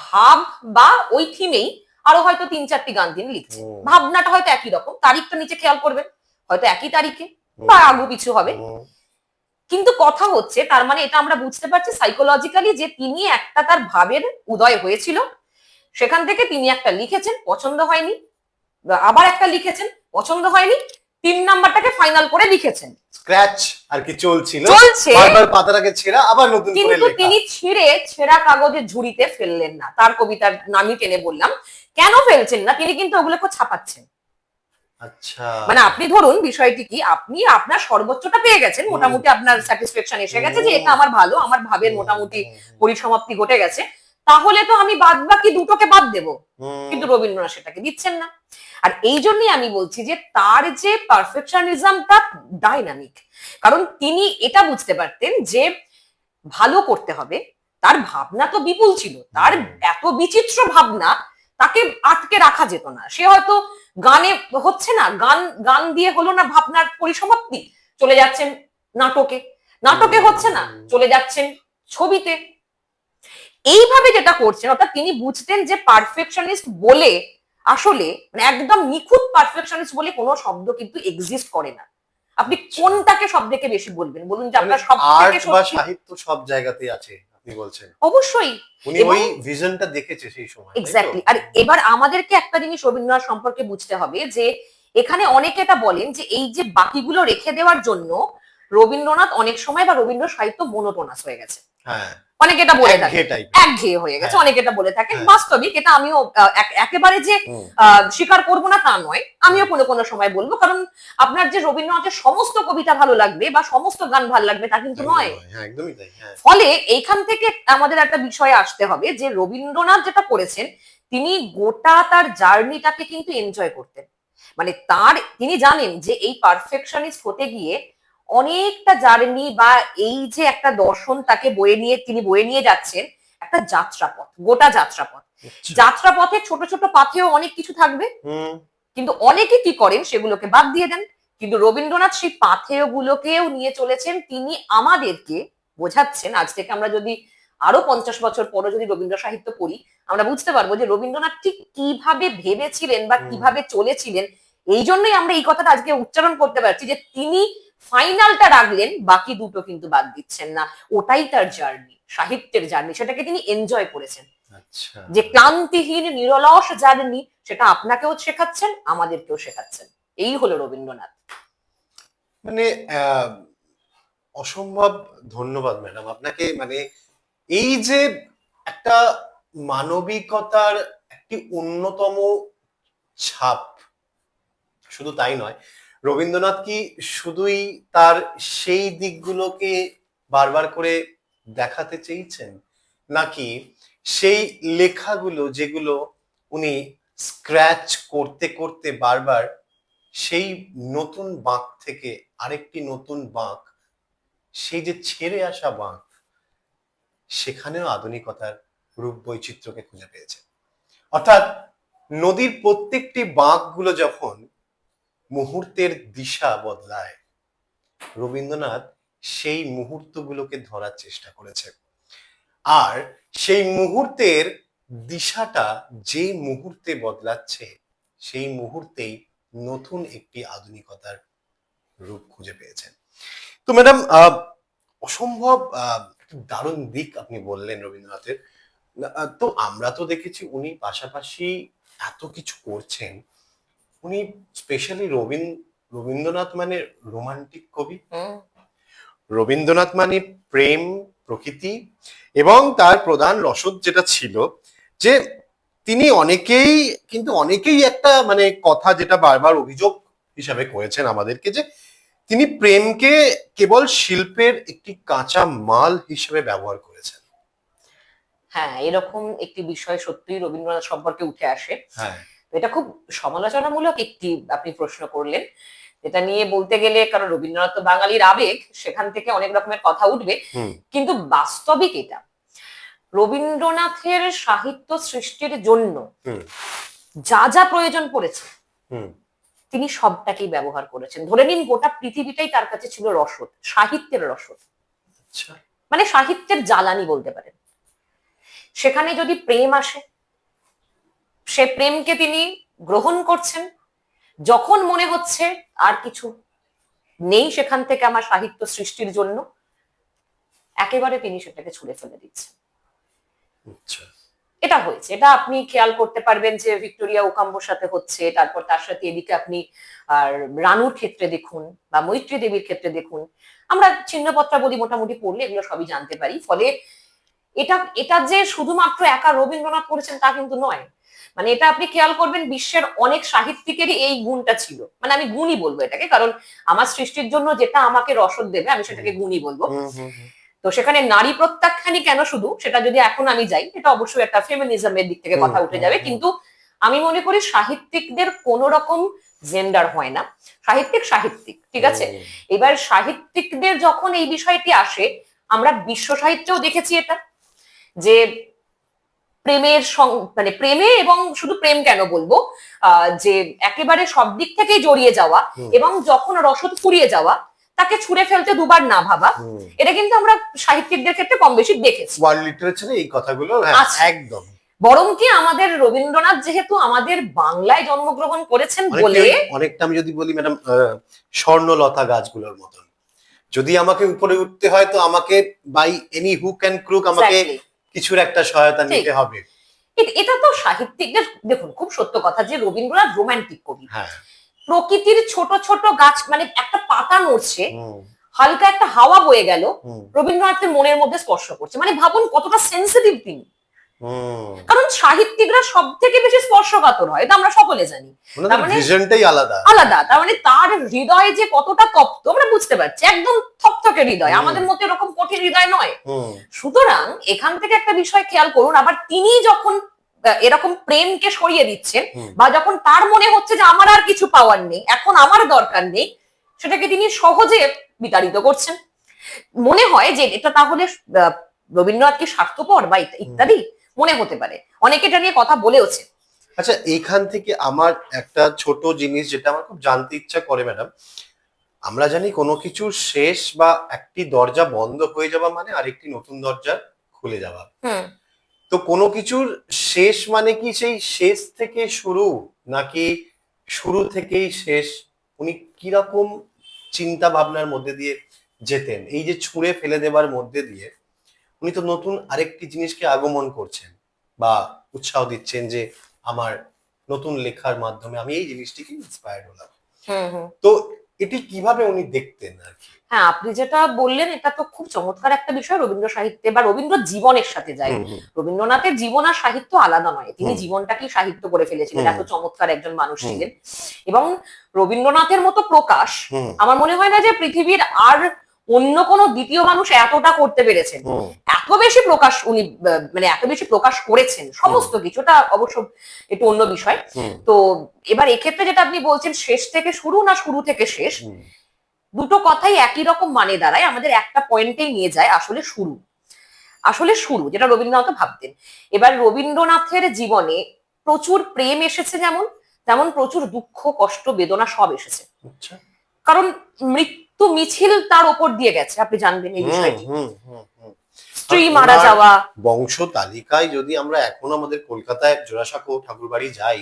Speaker 2: ভাব বা ওই থিমেই আরো হয়তো তিন চারটি গান তিনি লিখছেন,
Speaker 1: হুম
Speaker 2: ভাবনাটা হয়তো একই রকম, তারিখটা নিচে খেয়াল করবেন হয়তো একই তারিখে বা
Speaker 1: হুম
Speaker 2: আগু পিছু হবে।
Speaker 1: হুম
Speaker 2: কিন্তু কথা হচ্ছে তার মানে এটা আমরা বুঝতে পারছি সাইকোলজিক্যালি যে তিনি একটা তার ভাবের উদয় হয়েছিল, সেখান থেকে তিনি একটা লিখেছেন, পছন্দ হয়নি, আবার একটা লিখেছেন, পছন্দ হয়নি, 3 নাম্বারটাকে ফাইনাল করে লিখেছেন,
Speaker 1: স্ক্র্যাচ আর কি চলছিল,
Speaker 2: চলছে।
Speaker 1: বারবার পাতাটাকে ছেঁড়া আবার নতুন করে
Speaker 2: কিন্তু
Speaker 1: লেখা।
Speaker 2: তিনি ছিঁড়ে ছেঁড়া কাগজের ঝুড়িতে ফেললেন না, তার কবিতার নামই টেনে বললাম। কেন ফেলছেন না, তিনি কিন্তু ওগুলোকে ছাপাচ্ছেন।
Speaker 1: আচ্ছা।
Speaker 2: মানে আপনি ধরুন বিষয়টি কি, আপনি আপনার সর্বোচ্চটা পেয়ে গেছেন,
Speaker 1: হুম
Speaker 2: মোটামুটি আপনার স্যাটিসফ্যাকশন এসে গেছে যে
Speaker 1: হুম
Speaker 2: এটা আমার ভালো, আমার ভাবের
Speaker 1: হুম
Speaker 2: মোটামুটি
Speaker 1: হুম
Speaker 2: পরিসমাপ্তি ঘটে গেছে, তাহলে তো আমি বাদ বাকি দুটোকে বাদ দেব।
Speaker 1: হুম
Speaker 2: কিন্তু রবীন্দ্রনাথ সেটাকে দিচ্ছেন না। আর এই জন্যই আমি বলছি যে তার যে পারফেকশনিজমটা ডাইনামিক, কারণ তিনি এটা বুঝতে পারতেন যে ভালো করতে হবে, তার ভাবনা তো বিপুল ছিল, তার এত বিচিত্র ভাবনা, তাকে আটকে রাখা যেত না। সে হয়তো গানে হচ্ছে না, গান গান দিয়ে হলো না ভাবনার পরিসমাপ্তি, চলে যাচ্ছেন নাটকে, নাটকে হচ্ছে না, চলে যাচ্ছেন ছবিতে। এইভাবে যেটা করছেন, অর্থাৎ তিনি বুঝতেন যে পারফেকশনিস্ট বলে আসলে মানে একদম নিখুঁত পারফেকশনিস্ট বলে কোনো শব্দ কিন্তু এক্সিস্ট করে না। আপনি
Speaker 1: আচ্ছা।
Speaker 2: কোনটাকে সব থেকে বেশি বলবেন বলুন, যে
Speaker 1: মানে
Speaker 2: আপনার সব থেকে
Speaker 1: আর্ট বা
Speaker 2: সত্যি?
Speaker 1: সাহিত্য সব জায়গাতেই আছে আপনি বলছেন।
Speaker 2: অবশ্যই।
Speaker 1: উনি
Speaker 2: এবং
Speaker 1: ওই ভিশনটা দেখেছে সেই সময়, তাই তো?
Speaker 2: এক্স্যাক্টলি। আর এবার আমাদেরকে একটা জিনিস রবীন্দ্রনাথ সম্পর্কে বুঝতে হবে যে এখানে অনেকে এটা বলেন যে এই যে বাকিগুলো রেখে দেওয়ার জন্য রবীন্দ্রনাথ অনেক সময় বা রবীন্দ্র সাহিত্য মোনোটোনাস হয়ে গেছে,
Speaker 1: হ্যাঁ,
Speaker 2: অনেকে এটা বলে থাকে,
Speaker 1: একঘেয়ে টাইপের।
Speaker 2: একঘেয়ে হয়ে গেছে,
Speaker 1: হ্যাঁ
Speaker 2: অনেকে এটা বলে থাকেন।
Speaker 1: হ্যাঁ
Speaker 2: বাস্তবিক এটা আমিও একেবারে যে
Speaker 1: হুম
Speaker 2: স্বীকার করবো না তা নয়, আমিও
Speaker 1: হুম
Speaker 2: কোনো কোনো সময় বলবো, কারণ আপনার যে রবীন্দ্রনাথের সমস্ত কবিতা ভালো লাগবে বা সমস্ত গান ভালো লাগবে তা কিন্তু
Speaker 1: একদম
Speaker 2: নয়।
Speaker 1: নয়, হ্যাঁ একদমই তাই। হ্যাঁ
Speaker 2: ফলে এইখান থেকে আমাদের একটা বিষয়ে আসতে হবে যে রবীন্দ্রনাথ যেটা করেছেন, তিনি গোটা তার জার্নিটাকে কিন্তু এনজয় করতেন। মানে তার তিনি জানেন যে এই পারফেকশনিস্ট হতে গিয়ে অনেকটা জার্নি বা এই যে একটা দর্শন তাকে বয়ে নিয়ে তিনি বয়ে নিয়ে যাচ্ছেন, একটা যাত্রাপথ, গোটা যাত্রাপথ।
Speaker 1: আচ্ছা।
Speaker 2: যাত্রাপথে ছোট ছোট পাথেও অনেক কিছু থাকবে,
Speaker 1: হুম
Speaker 2: কিন্তু অনেকে কি করেন সেগুলোকে বাদ দিয়ে দেন। কিন্তু রবীন্দ্রনাথ সেই পাথেয় গুলোকেও নিয়ে চলেছেন, তিনি আমাদেরকে বোঝাচ্ছেন। আজ থেকে আমরা যদি আরো 50 বছর পরে যদি রবীন্দ্র সাহিত্য পড়ি, আমরা বুঝতে পারবো যে রবীন্দ্রনাথ ঠিক কিভাবে ভেবেছিলেন বা
Speaker 1: হুম
Speaker 2: কিভাবে চলেছিলেন। এই জন্যই আমরা এই কথাটা আজকে উচ্চারণ করতে পারছি যে তিনি ফাইনালটা রাখলেন, বাকি দুটো কিন্তু বাদ দিচ্ছেন না। ওটাই তার জার্নি, সাহিত্যের জার্নি, সেটাকে তিনি এনজয় করেছেন।
Speaker 1: আচ্ছা।
Speaker 2: যে ক্লান্তিহীন নিরলস জার্নি, সেটা আপনাকেও শেখাচ্ছেন, আমাদেরকেও শেখাচ্ছেন। এই হলো রবীন্দ্রনাথ।
Speaker 1: মানে আহ, অসম্ভব ধন্যবাদ ম্যাডাম আপনাকে। মানে এই যে একটা মানবিকতার একটি অন্যতম ছাপ শুধু তাই নয়, রবীন্দ্রনাথ কি শুধুই তার সেই দিকগুলোকে বারবার করে দেখাতে চেয়েছেন, নাকি সেই লেখাগুলো যেগুলো উনি স্ক্র্যাচ করতে করতে বারবার সেই নতুন বাঁক থেকে আরেকটি নতুন বাঁক, সেই যে ছেড়ে আসা বাঁক, সেখানেও আধুনিকতার রূপ বৈচিত্র্যকে খুঁজে পেয়েছে। অর্থাৎ নদীর প্রত্যেকটি বাঁকগুলো যখন মুহূর্তের দিশা বদলায়, রবীন্দ্রনাথ সেই মুহূর্তগুলোকে ধরার চেষ্টা করেছে। আর সেই মুহূর্তের দিশাটা যে মুহূর্তে বদলাচ্ছে, সেই মুহূর্তেই নতুন একটি আধুনিকতার রূপ খুঁজে পেয়েছেন। তো ম্যাডাম, অসম্ভব দারুণ দিক আপনি বললেন রবীন্দ্রনাথের। তো আমরা তো দেখেছি উনি পাশাপাশি এত কিছু করছেন। উনি স্পেশালি রবীন্দ্রনাথ মানে রোমান্টিক কবি, রবীন্দ্রনাথ মানে প্রেম, প্রকৃতি, এবং তার প্রধান রসদ যেটা ছিল যে তিনি অনেকেই একটা মানে কথা যেটা বারবার অভিযোগ হিসাবে করেছেন আমাদেরকে, যে তিনি প্রেমকে কেবল শিল্পের একটি কাঁচা মাল হিসেবে ব্যবহার করেছেন।
Speaker 2: হ্যাঁ, এরকম একটি বিষয় সত্যিই রবীন্দ্রনাথ সম্পর্কে উঠে আসে।
Speaker 1: হ্যাঁ,
Speaker 2: এটা খুব সমালোচনামূলক একটি আপনি প্রশ্ন করলেন, এটা নিয়ে বলতে গেলে, কারণ রবীন্দ্রনাথ তো বাঙালির আবেগ, সেখান থেকে অনেক রকমের কথা উঠবে। কিন্তু বাস্তবিক এটা, রবীন্দ্রনাথের সাহিত্য সৃষ্টির জন্য যা যা প্রয়োজন পড়েছে তিনি সবটাকেই ব্যবহার করেছেন। ধরে নিন গোটা পৃথিবীটাই তার কাছে ছিল রসদ, সাহিত্যের রসদ, মানে সাহিত্যের জ্বালানি বলতে পারেন। সেখানে যদি প্রেম আসে, সে প্রেমকে তিনি গ্রহণ করছেন। যখন মনে হচ্ছে আর কিছু নেই সেখান থেকে আমার সাহিত্য সৃষ্টির জন্য, একেবারে তিনি সেটাকে ছুঁড়ে ফেলে দিচ্ছেন। এটা হয়েছে, এটা আপনি খেয়াল করতে পারবেন যে ভিক্টোরিয়া ওকাম্বোর সাথে হচ্ছে, তারপর তার সাথে এদিকে আপনি আর রানুর ক্ষেত্রে দেখুন বা মৈত্রী দেবীর ক্ষেত্রে দেখুন। আমরা চিহ্নপত্রাবলী মোটামুটি পড়লে এগুলো সবই জানতে পারি। ফলে এটা যে শুধুমাত্র একা রবীন্দ্রনাথ করেছেন তা কিন্তু নয়। মানে এটা আপনি খেয়াল করবেন, বিশ্বের অনেক সাহিত্যিকেরই এই গুণটা ছিল। মানে আমি গুণই বলবো এটাকে, কারণ আমার সৃষ্টির জন্য যেটা আমাকে রসদ দেবে আমি সেটাকে গুণই বলবো। তো সেখানে নারী প্রত্যাখ্যানই কেন শুধু, সেটা যদি এখন আমি যাই, এটা অবশ্যই একটা ফেমিনিজমের দিক থেকে কথা উঠে যাবে। কিন্তু আমি মনে করি সাহিত্যিকদের কোন রকম জেন্ডার হয় না, সাহিত্যিক, ঠিক আছে। এবার সাহিত্যিকদের যখন এই বিষয়টি আসে, আমরা বিশ্ব সাহিত্যেও দেখেছি এটা, যে প্রেমের মানে প্রেমে, এবং শুধু প্রেম কেন বলবো, যে একেবারে সব দিক থেকেই জড়িয়ে যাওয়া, এবং যখন রসদ ফুরিয়ে যাওয়া তাকে ছুঁড়ে ফেলতে দুবার না ভাবা, এটা কিন্তু আমরা সাহিত্যিকদের ক্ষেত্রে কম বেশি দেখেছি।
Speaker 1: ওয়ার্ল্ড লিটারেচারে এই কথাগুলো একদম।
Speaker 2: বরং কি আমাদের রবীন্দ্রনাথ যেহেতু আমাদের বাংলায় জন্মগ্রহণ করেছেন বলে,
Speaker 1: অনেকটা আমি যদি বলি ম্যাডাম, স্বর্ণলতা গাছগুলোর মতন, যদি আমাকে উপরে উঠতে হয় তো আমাকে by any hook and crook আমাকে কিছুর একটা সহায়তা নিতে হবে।
Speaker 2: এটা তো সাহিত্যিকদের, দেখুন খুব সত্য কথা যে রবীন্দ্রনাথ রোমান্টিক কবি।
Speaker 1: হ্যাঁ,
Speaker 2: প্রকৃতির ছোট ছোট গাছ, মানে একটা পাতা নড়ছে, হালকা একটা হাওয়া বয়ে গেল, রবীন্দ্রনাথের মনের মধ্যে স্পর্শ করছে। মানে ভাবুন কতটা সেন্সিটিভ তিনি। কারণ সাহিত্যিকরা সব থেকে বেশি স্পর্শকাতর হয়, এটা আমরা সকলে জানি।
Speaker 1: তার মানে ভিশনটাই আলাদা।
Speaker 2: তার মানে তার হৃদয় যে কতটা তপ্ত আমরা বুঝতে পারছি, একদম থকথকে হৃদয়, আমাদের মধ্যে এরকম কঠিন হৃদয় নয়। সুতরাং এখান থেকে একটা বিষয় খেয়াল করুন, আবার তিনি যখন এরকম প্রেমকে সরিয়ে দিচ্ছেন, বা যখন তার মনে হচ্ছে যে আমার আর কিছু পাওয়ার নেই, এখন আমার দরকার নেই, সেটাকে তিনি সহজে বিতাড়িত করছেন। মনে হয় যে এটা তাহলে রবীন্দ্রনাথ কি স্বার্থপর বা ইত্যাদি মনে হতে পারে, অনেকে এটা নিয়ে কথা বলেওছে।
Speaker 1: আচ্ছা, এইখান থেকে আমার একটা ছোট জিনিস যেটা আমার খুব জানতে ইচ্ছা করে ম্যাডাম, আমরা জানি কোনো কিছুর শেষ বা একটি দরজা বন্ধ হয়ে যাওয়া মানে আরেকটি নতুন দরজা খুলে যাওয়া। তো কোনো কিছুর শেষ মানে কি সেই শেষ থেকে শুরু, নাকি শুরু থেকেই শেষ? উনি কিরকম চিন্তা ভাবনার মধ্যে দিয়ে যেতেন এই যে ছুঁড়ে ফেলে দেবার মধ্যে দিয়ে? উনি তো নতুন আরেকটি জিনিসকে আগমন করছেন বা উৎসাহ দিচ্ছেন যে আমার নতুন লেখার মাধ্যমে আমি এই জিনিসটিকে ইন্সপায়ার্ড হলাম। তো এটি কিভাবে উনি দেখতেন আর কি?
Speaker 2: হ্যাঁ, আপনি যেটা বললেন এটা তো খুব চমৎকার একটা বিষয় রবীন্দ্র সাহিত্যে বা রবীন্দ্র জীবনের সাথে যায়।
Speaker 1: হুম, হুম,
Speaker 2: রবীন্দ্রনাথের জীবন আর সাহিত্য আলাদা নয়, তিনি
Speaker 1: হুম,
Speaker 2: জীবনটাকেই সাহিত্য করে ফেলেছিলেন,
Speaker 1: হুম,
Speaker 2: এত চমৎকার একজন মানুষ
Speaker 1: হুম,
Speaker 2: ছিলেন। এবং রবীন্দ্রনাথের মতো প্রকাশ
Speaker 1: হুম,
Speaker 2: আমার মনে হয় না যে পৃথিবীর আর অন্য কোনো দ্বিতীয় মানুষ এতটা করতে পেরেছেন।
Speaker 1: হুম,
Speaker 2: এত বেশি প্রকাশ উনি মানে এত বেশি প্রকাশ করেছেন
Speaker 1: হুম,
Speaker 2: সমস্ত কিছুটা অবশ্য একটু অন্য বিষয়।
Speaker 1: হুম,
Speaker 2: তো এবার এক্ষেত্রে যেটা আপনি বলছেন শেষ থেকে শুরু না শুরু থেকে শেষ,
Speaker 1: হুম,
Speaker 2: দুটো কথাই একই রকম মানে দাঁড়ায়, আমাদের একটা পয়েন্টেই নিয়ে যায়, আসলে শুরু। আসলে শুরু যেটা রবীন্দ্রনাথ ভাবতেন। এবার রবীন্দ্রনাথের জীবনে প্রচুর প্রেম এসেছে, যেমন তেমন প্রচুর দুঃখ কষ্ট বেদনা সব এসেছে।
Speaker 1: আচ্ছা,
Speaker 2: কারণ মৃত্যু মিছিল তার ওপর দিয়ে গেছে, আপনি জানবেন এই
Speaker 1: হুম,
Speaker 2: বিষয়টি।
Speaker 1: হুম, হুম, হুম।
Speaker 2: স্ত্রী
Speaker 1: কারণ
Speaker 2: মারা
Speaker 1: ওনার
Speaker 2: যাওয়া।
Speaker 1: বংশ তালিকায় যদি আমরা এখন আমাদের কলকাতায় জোড়াসাঁকো ঠাকুরবাড়ি যাই,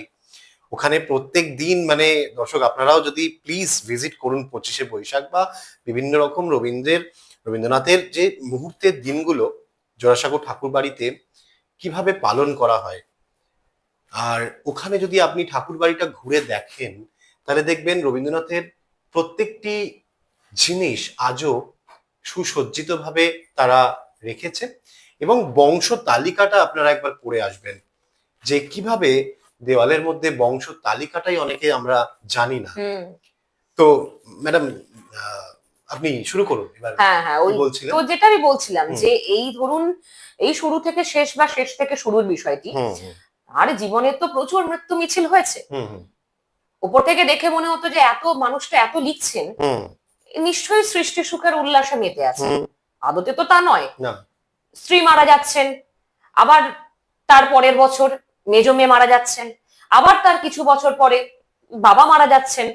Speaker 1: ওখানে প্রত্যেক দিন মানে দর্শক আপনারাও যদি প্লিজ ভিজিট করুন 25শে বৈশাখ বা বিভিন্ন রকম রবীন্দ্রনাথের যে মুহূর্তের দিনগুলো জোড়াসাঁকো ঠাকুরবাড়িতে কিভাবে পালন করা হয়। আর ওখানে যদি আপনি ঠাকুরবাড়িটা ঘুরে দেখেন তাহলে দেখবেন রবীন্দ্রনাথের প্রত্যেকটি জিনিস আজও সুসজ্জিতভাবে তারা রেখেছে। এবং বংশ তালিকাটা আপনারা একবার পড়ে আসবেন যে কিভাবে দেওয়ালের মধ্যে বংশ তালিকাটাই অনেকে আমরা জানি না।
Speaker 2: হুম।
Speaker 1: তো ম্যাডাম, আপনি শুরু করুন এবার,
Speaker 2: হ্যাঁ, হ্যাঁ,
Speaker 1: কি
Speaker 2: ওই তো
Speaker 1: বলছিলেন?
Speaker 2: যেটা আমি বলছিলাম
Speaker 1: হুম,
Speaker 2: যে এই ধরুন এই শুরু থেকে শেষ বা শেষ থেকে শুরুর বিষয়টি,
Speaker 1: হুম, হুম,
Speaker 2: আর জীবনে তো প্রচুর মৃত্যু মিছিল হয়েছে।
Speaker 1: হুম, হুম,
Speaker 2: উপর থেকে দেখে মনে হতো যে এত মানুষটা এত লিখছেন,
Speaker 1: হুম,
Speaker 2: নিশ্চয়ই সৃষ্টি সুখের উল্লাসে মেতে আছেন।
Speaker 1: হুম,
Speaker 2: আদতে তো তা নয়।
Speaker 1: না,
Speaker 2: স্ত্রী মারা যাচ্ছেন, আবার তার পরের বছর মেজ মেয়ে মারা যাচ্ছেন, আবার তার কিছু বছর পরে বাবা মারা যাচ্ছেন,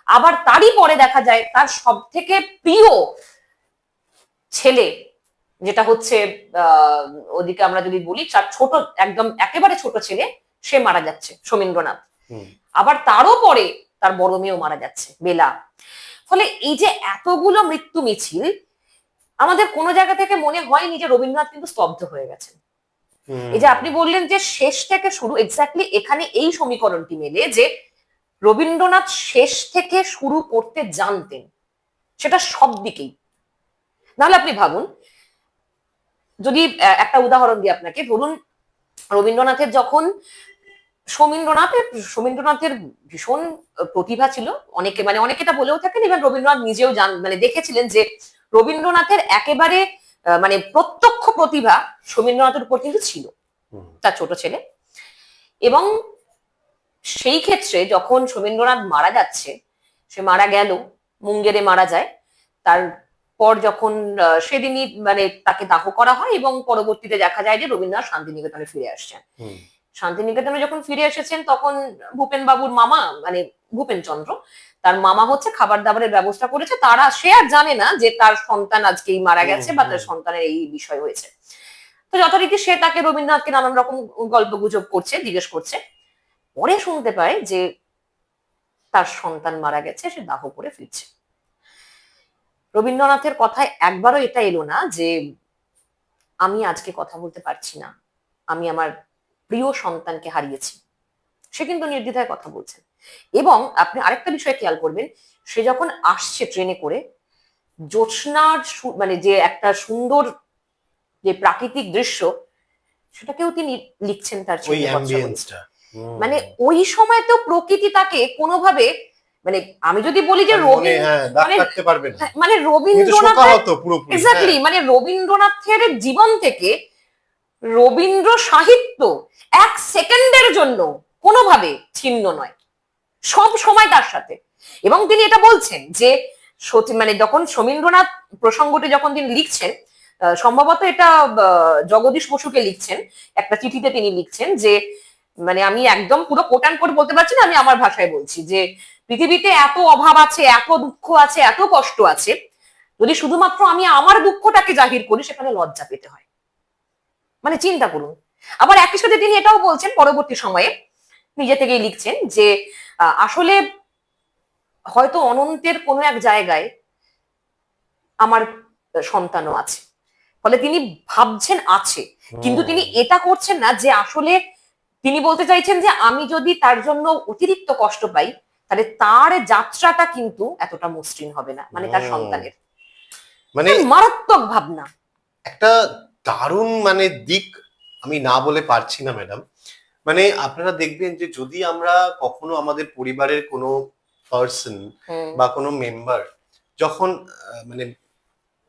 Speaker 2: আবার তারই পরে দেখা যায় তার সব থেকে প্রিয় ছেলে, যেটা হচ্ছে আহ ওদিকে আমরা যদি বলি তার ছোট, একদম একেবারে ছোট ছেলে, সে মারা যাচ্ছে, সোমেন্দ্রনাথ।
Speaker 1: হুম,
Speaker 2: আবার তারও পরে তার বড় মেয়েও মারা যাচ্ছে, বেলা। ফলে এই যে এতগুলো মৃত্যু মিছিল, আমাদের কোনো জায়গা থেকে মনে হয়নি যে রবীন্দ্রনাথ কিন্তু স্তব্ধ হয়ে গেছেন। এই যে আপনি
Speaker 1: হুম,
Speaker 2: বললেন যে শেষ থেকে শুরু, এক্স্যাক্টলি এখানে এই সমীকরণটি মেলে যে রবীন্দ্রনাথ শেষ থেকে শুরু করতে জানতেন, সেটা সব দিকেই। নাহলে আপনি ভাবুন, যদি একটা উদাহরণ দিই আপনাকে, ধরুন রবীন্দ্রনাথের যখন সৌমেন্দ্রনাথের সৌমেন্দ্রনাথের ভীষণ প্রতিভা ছিল, অনেকে মানে অনেকে এটা বলেও থাকেন, ইভেন রবীন্দ্রনাথ নিজেও মানে দেখেছিলেন যে রবীন্দ্রনাথের একেবারে মানে প্রত্যক্ষ প্রতিভা সৌমেন্দ্রনাথের উপর কিন্তু ছিল,
Speaker 1: হুম,
Speaker 2: তার ছোট ছেলে। এবং সেই ক্ষেত্রে যখন সোমেন্দ্রনাথ মারা যাচ্ছে, সে মারা গেল, মুঙ্গেরে মারা যায়, তারপর যখন সেদিনই মানে তাকে দাহ করা হয় এবং পরবর্তীতে দেখা যায় যে রবীন্দ্রনাথ শান্তিনিকেতনে ফিরে আসছেন।
Speaker 1: হুম,
Speaker 2: শান্তিনিকেতনে যখন ফিরে এসেছেন তখন ভূপেন বাবুর মামা মানে ভূপেন চন্দ্র, তার মামা হচ্ছে খাবার দাবারের ব্যবস্থা করেছে, তারা সে আর জানে না যে তার সন্তান আজকেই মারা
Speaker 1: হুম,
Speaker 2: গেছে বা
Speaker 1: হুম,
Speaker 2: তার সন্তানের এই বিষয় হয়েছে। তো যথারীতি সে তাকে রবীন্দ্রনাথকে নানান রকম গল্প গুজব করছে, জিজ্ঞেস করছে। পরে শুনতে পায় যে তার সন্তান মারা গেছে, সে দাহ করে ফিরছে। রবীন্দ্রনাথের কথায় একবারও এটা এলো না যে আমি আজকে কথা বলতে পারছি না, আমি আমার প্রিয় সন্তানকে হারিয়েছি। সে কিন্তু নির্দ্বিধায় কথা বলছেন। এবং আপনি আরেকটা বিষয় খেয়াল করবেন, সে যখন আসছে ট্রেনে করে, জ্যোৎস্নার মানে যে একটা সুন্দর যে প্রাকৃতিক দৃশ্য, সেটাকেও তিনি লিখছেন তার
Speaker 1: ওই
Speaker 2: ছেলে কথা বলে।
Speaker 1: অ্যাম্বিয়েন্সটা,
Speaker 2: মানে ওই সময় তো প্রকৃতি তাকে কোনোভাবে, মানে আমি যদি বলি যে
Speaker 1: তার মনে, হ্যাঁ, দাগ
Speaker 2: মানে
Speaker 1: কাটতে পারবে না।
Speaker 2: মানে
Speaker 1: উনি তো
Speaker 2: রবীন্দ্রনাথের,
Speaker 1: শোকাহত পুরোপুরি, হ্যাঁ।
Speaker 2: এক্স্যাক্টলি মানে রবীন্দ্রনাথের জীবন থেকে রবীন্দ্র সাহিত্য এক সেকেন্ডের জন্য কোনোভাবে ছিন্ন নয়, সব সময় তার সাথে। এবং তিনি এটা বলছেন যে সত্যি মানে যখন সমীন্দ্রনাথ প্রসঙ্গটি যখন তিনি লিখছেন, সম্ভবত এটা জগদীশ বসুকে লিখছেন, একটা চিঠিতে তিনি লিখছেন যে মানে আমি একদম পুরো কোট অ্যান্ড কোট বলতে পারছি না, আমি আমার ভাষায় বলছি যে পৃথিবীতে এত অভাব আছে, এত দুঃখ আছে, এত কষ্ট আছে, যদি শুধুমাত্র আমি আমার দুঃখটাকে জাহির করি সেখানে লজ্জা পেতে হয়। মানে চিন্তা করুন। আবার একই সাথে তিনি এটাও বলছেন পরবর্তী সময়ে, নিজে থেকেই লিখছেন যে আসলে হয়তো অনন্তের কোনো এক জায়গায় আমার সন্তানও আছে। ফলে তিনি ভাবছেন আছে, কিন্তু তিনি
Speaker 1: হুম,
Speaker 2: এটা করছেন না যে আসলে তিনি বলতে চাইছেন যে আমি যদি তার জন্য অতিরিক্ত কষ্ট পাই, তাহলে তার যাত্রাটা কিন্তু এতটা মসৃণ হবে না, মানে তার
Speaker 1: হুম,
Speaker 2: সন্তানের।
Speaker 1: মানে
Speaker 2: মারাত্মক ভাবনা।
Speaker 1: একটা দারুণ মানে দিক আমি না বলে পারছি না ম্যাডাম। মানে আপনারা দেখবেন যে যদি আমরা কখনো আমাদের পরিবারের কোনো পার্সন বা কোনো মেম্বার যখন মানে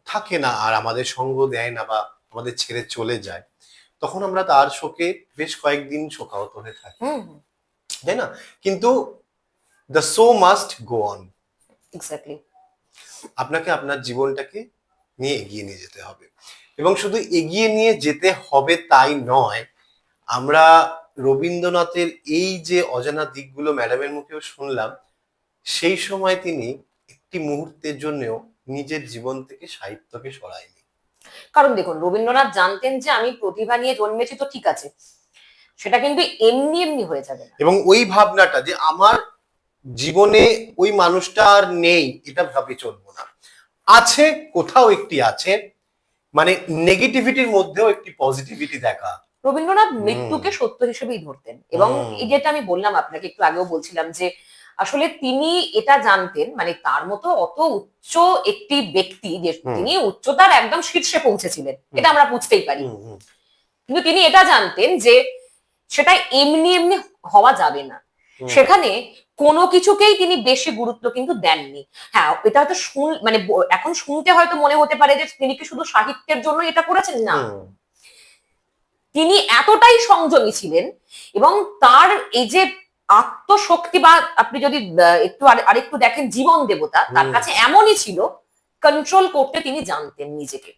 Speaker 1: থাকে না আর আমাদের সঙ্গ দেয় না বা আমাদের ছেড়ে চলে যায়, তখন আমরা তার শোকে বেশ কয়েকদিন শোকাহত হয়ে থাকি, তাই না? কিন্তু the show must go on.
Speaker 2: Exactly.
Speaker 1: আপনাকে আপনার জীবনটাকে নিয়ে এগিয়ে নিয়ে যেতে হবে, এবং শুধু এগিয়ে নিয়ে যেতে হবে তাই নয়, আমরা রবীন্দ্রনাথের এই যে অজানা দিকগুলো ম্যাডামের মুখেও শুনলাম, সেই সময় তিনি একটি মুহূর্তের জন্যও নিজের জীবন থেকে সাহিত্যকে সরায়নি।
Speaker 2: কারণ দেখুন, রবীন্দ্রনাথ জানতেন যে আমি প্রতিভা নিয়ে জন্মেছি তো ঠিক আছে, সেটা কিন্তু এমনি এমনি হয়ে যাবে না।
Speaker 1: এবং ওই ভাবনাটা যে আমার জীবনে ওই মানুষটা আর নেই, এটা ভাবে চলবো না, আছে কোথাও একটি আছে, মানে নেগেটিভিটির মধ্যেও একটি পজিটিভিটি দেখা।
Speaker 2: রবীন্দ্রনাথ মৃত্যুকে সত্য হিসেবেই ধরতেন, এবং এই যেটা আমি বললাম আপনাকে, একটু আগেও বলছিলাম যে আসলে তিনি এটা জানতেন, মানে তার মতো অত উচ্চ একটি ব্যক্তি যে তিনি উচ্চতার একদম শীর্ষে পৌঁছেছিলেন, এটা আমরা বুঝতেই পারি, কিন্তু তিনি এটা জানতেন যে সেটা এমনি এমনি হওয়া যাবে না। সেখানে কোনো কিছুকেই তিনি বেশি গুরুত্ব কিন্তু দেননি। হ্যাঁ, এটা হয়তো মানে এখন শুনতে হয়তো মনে হতে পারে যে তিনি কি শুধু সাহিত্যের জন্য এটা করেছেন, না, তিনি এতটাই সংযমী ছিলেন, এবং তার এই যে আত্মশক্তি, বা আপনি যদি একটু আরেকটু দেখেন জীবন দেবতা, তার কাছে এমনই ছিল, কন্ট্রোল করতে তিনি জানতেন নিজেকে।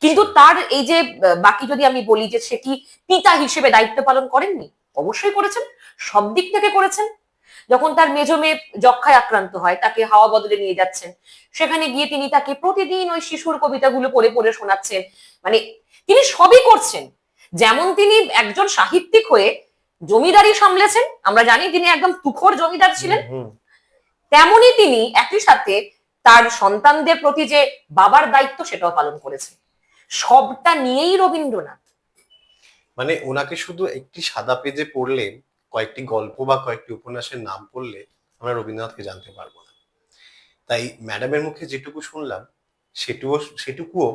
Speaker 2: কিন্তু তার এই যে বাকি যদি আমি বলি যে সে কি পিতা হিসেবে দায়িত্ব পালন করেননি? অবশ্যই করেছেন, সব দিক থেকে করেছেন। যখন তার মেজো মেয়ে যক্ষায় আক্রান্ত হয়, তাকে হাওয়া বদলে নিয়ে যাচ্ছেন, সেখানে গিয়ে তিনি তাকে প্রতিদিন ওই শিশুর কবিতাগুলো পড়ে পড়ে শোনাচ্ছেন, মানে তিনি সবই করছেন। যেমন তিনি একজন সাহিত্যিক হয়ে জমিদারি সামলেছেন, আমরা জানি তিনি একদম তুখোর জমিদার ছিলেন, তেমনি তিনি একই সাথে তার সন্তানদের প্রতি যে বাবার দায়িত্ব সেটাও পালন করেছেন। সবটা নিয়েই রবীন্দ্রনাথ।
Speaker 1: মানে ওনাকে শুধু একটি সাদা পেজে পড়লে, কয়েকটি গল্প বা কয়েকটি উপন্যাসের নাম পড়লে আমরা রবীন্দ্রনাথকে জানতে পারবো না। তাই ম্যাডামের মুখে যেটুকু শুনলাম সেটুকুও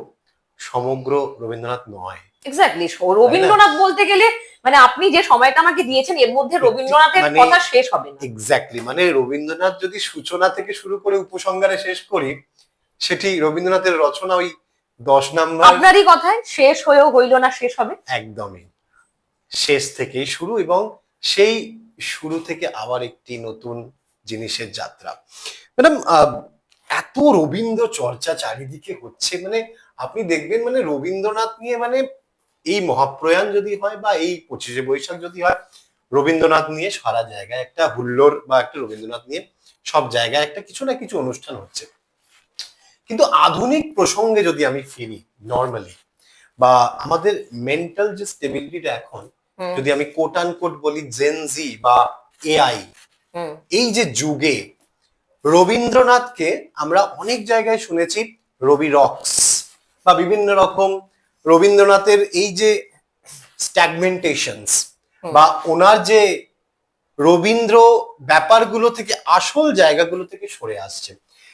Speaker 1: সমগ্র রবীন্দ্রনাথ নয়।
Speaker 2: এক্স্যাক্টলি, রবীন্দ্রনাথ বলতে গেলে মানে আপনি যে সময়টা আমাকে দিয়েছেন এর মধ্যে রবীন্দ্রনাথের কথা শেষ হবে না।
Speaker 1: এক্স্যাক্টলি, মানে রবীন্দ্রনাথ যদি সূচনা থেকে শুরু করে উপসংহারে শেষ করি, সেটি রবীন্দ্রনাথের রচনা ওই 10 নাম্বার।
Speaker 2: আপনারই কথায় শেষ হয়েও হইল না, শেষ হবে
Speaker 1: একদমই শেষ থেকেই শুরু, এবং সেই শুরু থেকে আবার একটি নতুন জিনিসের যাত্রা। ম্যাডাম, এত রবীন্দ্র চর্চা চারিদিকে হচ্ছে, মানে আপনি দেখবেন মানে রবীন্দ্রনাথ নিয়ে, মানে এই মহাপ্রয়াণ যদি হয় বা এই 25শে বৈশাখ যদি হয়, রবীন্দ্রনাথ নিয়ে সারা জায়গায় একটা হুল্লোড়, বা একটা রবীন্দ্রনাথ নিয়ে সব জায়গায় একটা কিছু না কিছু অনুষ্ঠান হচ্ছে। কিন্তু আধুনিক প্রসঙ্গে যদি আমি ফিরি নর্মালি, বা আমাদের মেন্টাল যে স্টেবিলিটিটা এখন, যদি আমি কোট আন কোট বলি জেনজি বা এআই, এই যে যুগে রবীন্দ্রনাথকে আমরা অনেক জায়গায় শুনেছি রবি রক্স, বা বিভিন্ন রকম রবীন্দ্রনাথের এই যে স্ট্যাগমেন্টেশনস, বা ওনার যে রবীন্দ্র ব্যাপারগুলো থেকে আসল জায়গাগুলো থেকে সরে আসছে।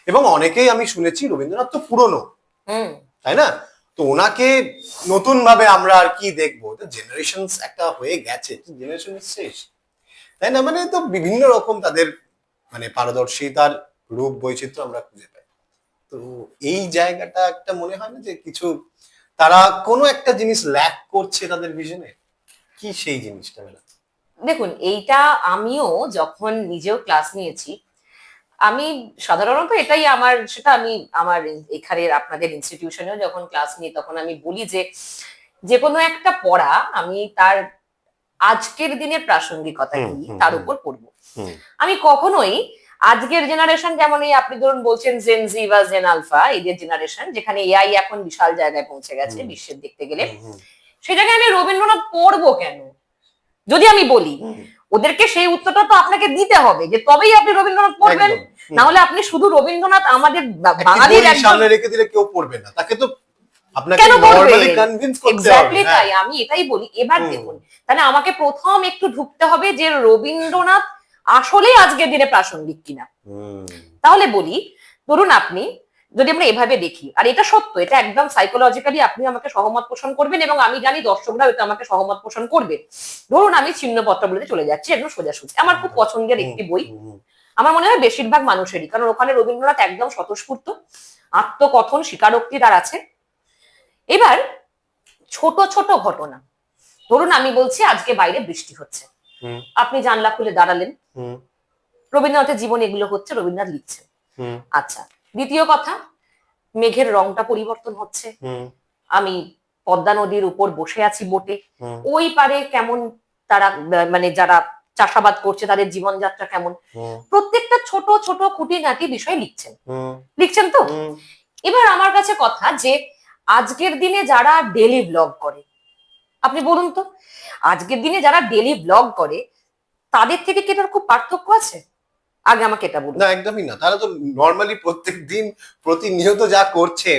Speaker 1: এবং অনেকেই আমি শুনেছি রবীন্দ্রনাথ তো পুরনো, তাই না? তো ওনাকে নতুন ভাবে আমরা আর কি দেখবো, জেনারেশন একটা হয়ে গেছে, জেনারেশন শেষ, তাই না? মানে তো বিভিন্ন রকম তাদের মানে পারদর্শিতার রূপ বৈচিত্র্য আমরা খুঁজে পাই। তো এই জায়গাটা একটা মনে হয় না যে কিছু তারা কোনো একটা জিনিস ল্যাক করছে তাদের ভিশনে, কি সেই জিনিসটা?
Speaker 2: দেখুন, এইটা আমিও যখন নিজেও ক্লাস নিয়েছি, আমি সাধারণত এটাই আমার, সেটা আমি আমার এখানে আপনাদের ইনস্টিটিউশনেও যখন ক্লাস নিই তখন আমি বলি যে যে কোনো একটা পড়া আমি তার আজকের দিনের প্রাসঙ্গিকতা কি তার উপর পড়বো। আমি কখনোই আজকের জেনারেশন, যেমন এই আপনি ধরুন বলছেন জেন জি বা জেন আলফা, এদের জেনারেশন যেখানে এআই এখন বিশাল জায়গায় পৌঁছে গেছে বিশ্বের দেখতে গেলে, সেই জায়গায় আমি রবীন্দ্রনাথ পড়বো কেন? যদি আমি বলি, ওদেরকে সেই উত্তরটা তো আপনাকে দিতে হবে যে তবেই আপনি রবীন্দ্রনাথ পড়বেন, না হলে আপনি শুধু রবীন্দ্রনাথ আমাদের বাঙালির
Speaker 1: সামনে রেখে দিলে কেউ পড়বে না, তাকে তো আপনাকে
Speaker 2: কেন
Speaker 1: নরমালি কনভিন্স করতে হবে।
Speaker 2: এক্স্যাক্টলি তাই আমি এটাই বলি। এবার দেখুন, তাহলে আমাকে প্রথম একটু ঢুকতে হবে যে রবীন্দ্রনাথ আসলে আজকের দিনে প্রাসঙ্গিক কিনা। তাহলে বলি, ধরুন আপনি যদি আমরা এভাবে দেখি, আর এটা সত্য, এটা একদম সাইকোলজিক্যালি আপনি আমাকে সহমত পোষণ করবেন এবং আমি জানি দর্শকরা এটা আমাকে সহমত পোষণ করবে। ধরুন আমি ছিন্নপত্র বলতে চলে যাচ্ছি, একদম সোজাসুজি, আমার খুব পছন্দের একটি বই, আমার মনে হয় বেশিরভাগ মানুষেরই, কারণ ওখানে রবীন্দ্রনাথ একদম স্বতঃস্ফূর্ত, আত্মকথন, স্বীকারোক্তি তার আছে। এবার ছোট ছোট ঘটনা, ধরুন আমি বলছি আজকে বাইরে বৃষ্টি হচ্ছে, আপনি জানলা খুলে দাঁড়ালেন, রবীন্দ্রনাথের জীবন এগুলো হচ্ছে, রবীন্দ্রনাথ লিখছেন। আচ্ছা, দ্বিতীয় কথা, মেঘের রংটা পরিবর্তন হচ্ছে, আমি পদ্মা নদীর উপর বসে আছি বোটে, ওই পারে কেমন তারা মানে যারা চাষাবাদ করছে তাদের জীবনযাত্রা কেমন, প্রত্যেকটা ছোট ছোট খুঁটিনাটি বিষয় লিখছেন তো। এবার আমার কাছে কথা যে আজকের দিনে যারা ডেলি ব্লগ করে, আপনি বলুন তো, আজকের দিনে যারা ডেলি ব্লগ করে তাদের থেকে কি এটার খুব পার্থক্য আছে? আগে আমাকে এটা বলুন।
Speaker 1: না, একদমই না। তারা তো নরমালি প্রত্যেকদিন প্রতিনিয়ত যা করছে,